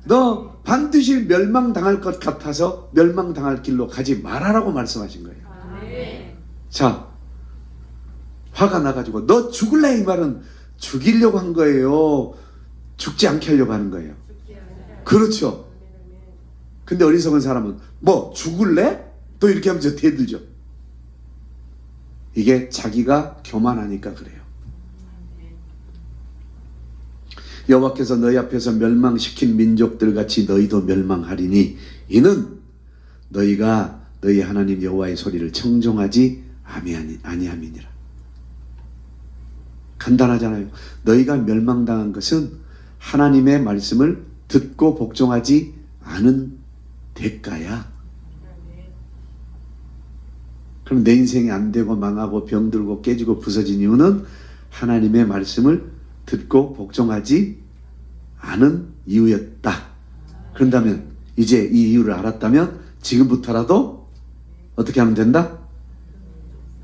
Speaker 1: 너 반드시 멸망당할 것 같아서 멸망당할 길로 가지 말아라고 말씀하신 거예요. 자, 화가 나가지고 너 죽을래? 이 말은 죽이려고 한 거예요? 죽지 않게 하려고 하는 거예요? 그렇죠. 근데 어리석은 사람은 뭐 죽을래? 또 이렇게 하면서 대들죠. 이게 자기가 교만하니까 그래요. 여호와께서 너희 앞에서 멸망시킨 민족들 같이 너희도 멸망하리니 이는 너희가 너희 하나님 여호와의 소리를 청종하지 아니함이니라. 간단하잖아요. 너희가 멸망당한 것은 하나님의 말씀을 듣고 복종하지 않은 대가야. 그럼 내 인생이 안 되고 망하고 병들고 깨지고 부서진 이유는 하나님의 말씀을 듣고 복종하지 않은 이유였다. 그런다면 이제 이 이유를 알았다면 지금부터라도 어떻게 하면 된다?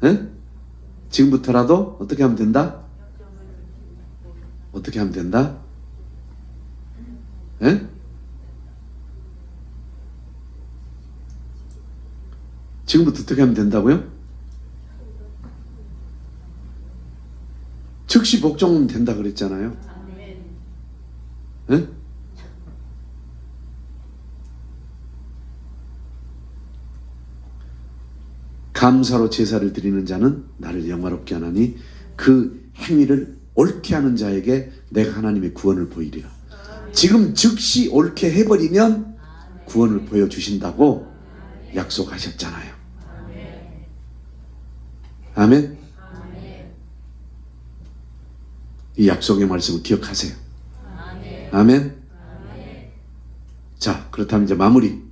Speaker 1: 에? 지금부터라도 어떻게 하면 된다? 어떻게 하면 된다? 에? 지금부터 어떻게 하면 된다고요? 즉시 복종하면 된다 그랬잖아요. 네? 감사로 제사를 드리는 자는 나를 영화롭게 하나니 그 행위를 옳게 하는 자에게 내가 하나님의 구원을 보이리라. 지금 즉시 옳게 해버리면 구원을 보여주신다고 약속하셨잖아요. 아멘. 이 약속의 말씀을 기억하세요. 아멘. 자, 그렇다면 이제 마무리.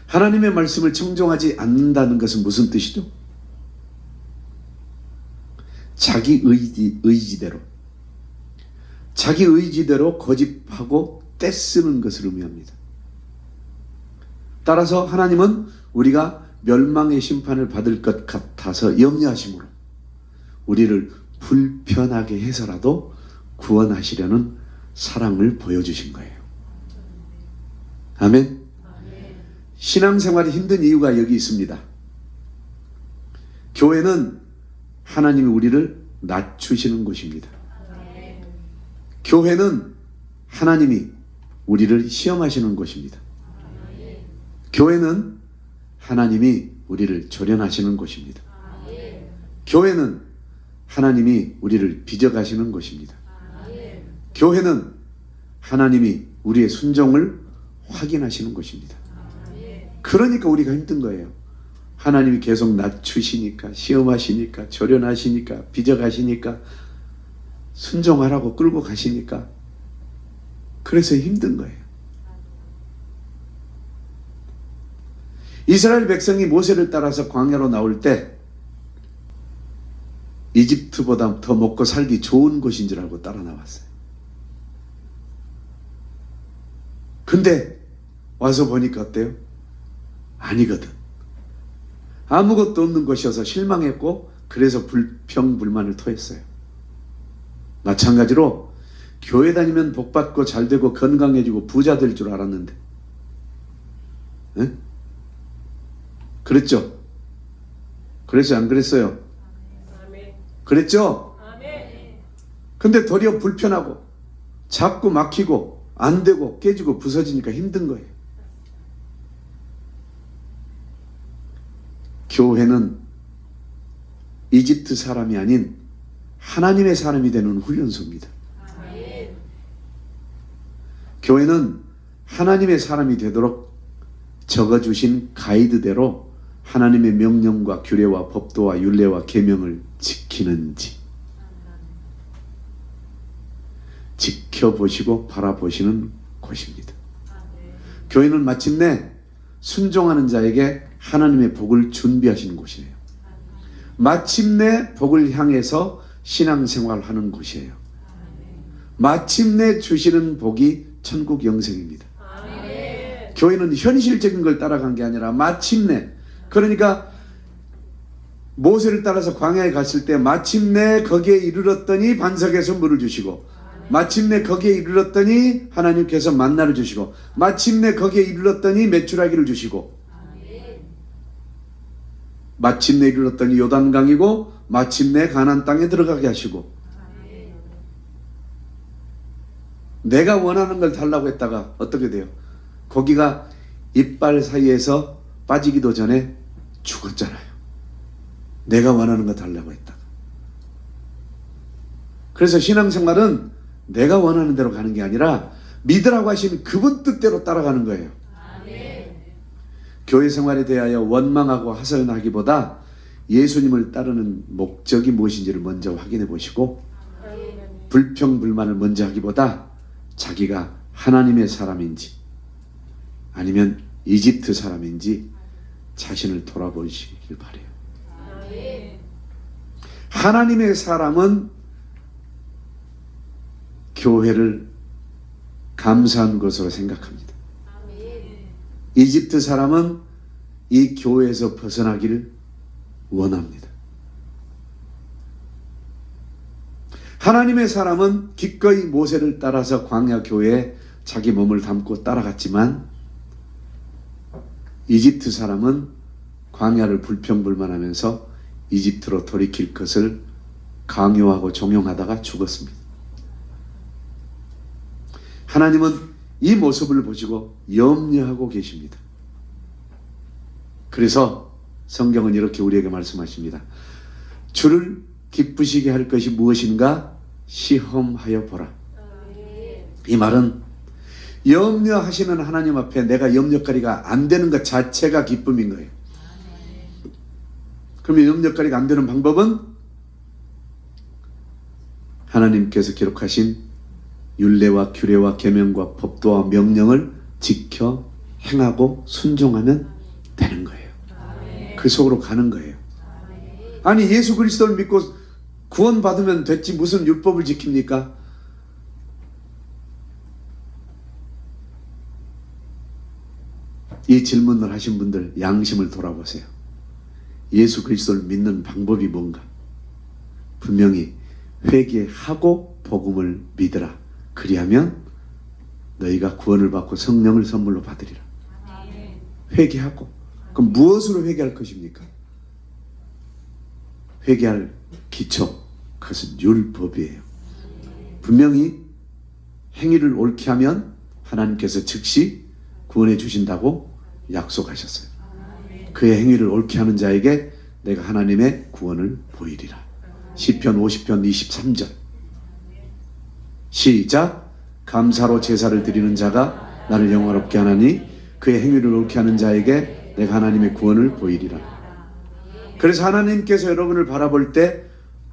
Speaker 1: 하나님의 말씀을 청종하지 않는다는 것은 무슨 뜻이죠? 자기 의지대로 자기 의지대로 고집하고 떼쓰는 것을 의미합니다. 따라서 하나님은 우리가 멸망의 심판을 받을 것 같아서 염려하심으로 우리를 불편하게 해서라도 구원하시려는 사랑을 보여주신 거예요. 아멘. 신앙생활이 힘든 이유가 여기 있습니다. 교회는 하나님이 우리를 낮추시는 곳입니다. 교회는 하나님이 우리를 시험하시는 곳입니다. 교회는 하나님이 우리를 조련하시는 곳입니다. 교회는 하나님이 우리를 빚어가시는 곳입니다. 교회는 하나님이 우리의 순종을 확인하시는 곳입니다. 그러니까 우리가 힘든 거예요. 하나님이 계속 낮추시니까, 시험하시니까, 조련하시니까, 빚어가시니까, 순종하라고 끌고 가시니까, 그래서 힘든 거예요. 이스라엘 백성이 모세를 따라서 광야로 나올 때 이집트보다 더 먹고 살기 좋은 곳인 줄 알고 따라 나왔어요. 근데 와서 보니까 어때요? 아니거든. 아무것도 없는 곳이어서 실망했고 그래서 불평불만을 토했어요. 마찬가지로 교회 다니면 복받고 잘되고 건강해지고 부자 될 줄 알았는데, 에? 그랬죠? 그랬어요? 안 그랬어요? 그랬죠? 근데 도리어 불편하고 자꾸 막히고 안 되고 깨지고 부서지니까 힘든 거예요. 교회는 이집트 사람이 아닌 하나님의 사람이 되는 훈련소입니다. 교회는 하나님의 사람이 되도록 적어주신 가이드대로 하나님의 명령과 규례와 법도와 율례와 계명을 지키는지 지켜보시고 바라보시는 곳입니다. 교회는 마침내 순종하는 자에게 하나님의 복을 준비하시는 곳이에요. 마침내 복을 향해서 신앙생활하는 곳이에요. 마침내 주시는 복이 천국 영생입니다. 교회는 현실적인 걸 따라간 게 아니라 마침내, 그러니까 모세를 따라서 광야에 갔을 때 마침내 거기에 이르렀더니 반석에서 물을 주시고, 마침내 거기에 이르렀더니 하나님께서 만나를 주시고, 마침내 거기에 이르렀더니 메추라기를 주시고, 마침내 이르렀더니 요단강이고, 마침내 가나안 땅에 들어가게 하시고, 내가 원하는 걸 달라고 했다가 어떻게 돼요? 고기가 이빨 사이에서 빠지기도 전에 죽었잖아요. 내가 원하는 거 달라고 했다가. 그래서 신앙생활은 내가 원하는 대로 가는 게 아니라 믿으라고 하신 그분 뜻대로 따라가는 거예요. 교회 생활에 대하여 원망하고 하소연하기보다 예수님을 따르는 목적이 무엇인지를 먼저 확인해 보시고, 불평불만을 먼저 하기보다 자기가 하나님의 사람인지 아니면 이집트 사람인지 자신을 돌아보시길 바라요. 하나님의 사람은 교회를 감사한 것으로 생각합니다. 이집트 사람은 이 교회에서 벗어나기를 원합니다. 하나님의 사람은 기꺼이 모세를 따라서 광야 교회에 자기 몸을 담고 따라갔지만, 이집트 사람은 광야를 불평불만하면서 이집트로 돌이킬 것을 강요하고 종용하다가 죽었습니다. 하나님은 이 모습을 보시고 염려하고 계십니다. 그래서 성경은 이렇게 우리에게 말씀하십니다. 주를 기쁘시게 할 것이 무엇인가 시험하여 보라. 이 말은 염려하시는 하나님 앞에 내가 염려거리가 안 되는 것 자체가 기쁨인 거예요. 그러면 염려거리가 안 되는 방법은 하나님께서 기록하신 율례와 규례와 계명과 법도와 명령을 지켜 행하고 순종하면 되는 거예요. 그 속으로 가는 거예요. 아니, 예수 그리스도를 믿고 구원받으면 됐지 무슨 율법을 지킵니까? 이 질문을 하신 분들 양심을 돌아보세요. 예수 그리스도를 믿는 방법이 뭔가? 분명히 회개하고 복음을 믿으라. 그리하면 너희가 구원을 받고 성령을 선물로 받으리라. 회개하고. 그럼 무엇으로 회개할 것입니까? 회개할 기초, 그것은 율법이에요. 분명히 행위를 옳게 하면 하나님께서 즉시 구원해 주신다고 약속하셨어요. 그의 행위를 옳게 하는 자에게 내가 하나님의 구원을 보이리라. 시편 50편 23절. 시작. 감사로 제사를 드리는 자가 나를 영화롭게 하나니 그의 행위를 옳게 하는 자에게 내가 하나님의 구원을 보이리라. 그래서 하나님께서 여러분을 바라볼 때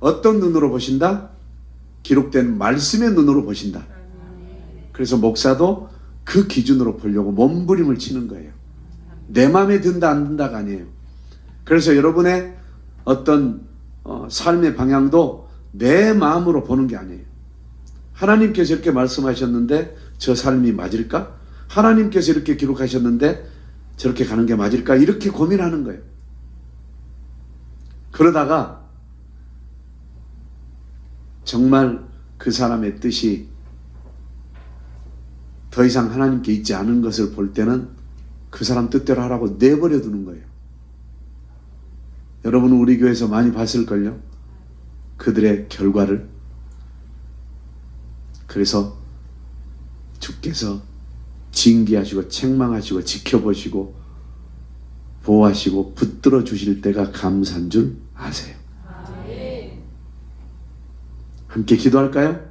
Speaker 1: 어떤 눈으로 보신다? 기록된 말씀의 눈으로 보신다. 그래서 목사도 그 기준으로 보려고 몸부림을 치는 거예요. 내 마음에 든다 안 든다가 아니에요. 그래서 여러분의 어떤 삶의 방향도 내 마음으로 보는 게 아니에요. 하나님께서 이렇게 말씀하셨는데 저 삶이 맞을까? 하나님께서 이렇게 기록하셨는데 저렇게 가는 게 맞을까? 이렇게 고민하는 거예요. 그러다가 정말 그 사람의 뜻이 더 이상 하나님께 있지 않은 것을 볼 때는 그 사람 뜻대로 하라고 내버려 두는 거예요. 여러분은 우리 교회에서 많이 봤을걸요? 그들의 결과를. 그래서 주께서 징계하시고 책망하시고 지켜보시고 보호하시고 붙들어 주실 때가 감사한 줄 아세요. 함께 기도할까요?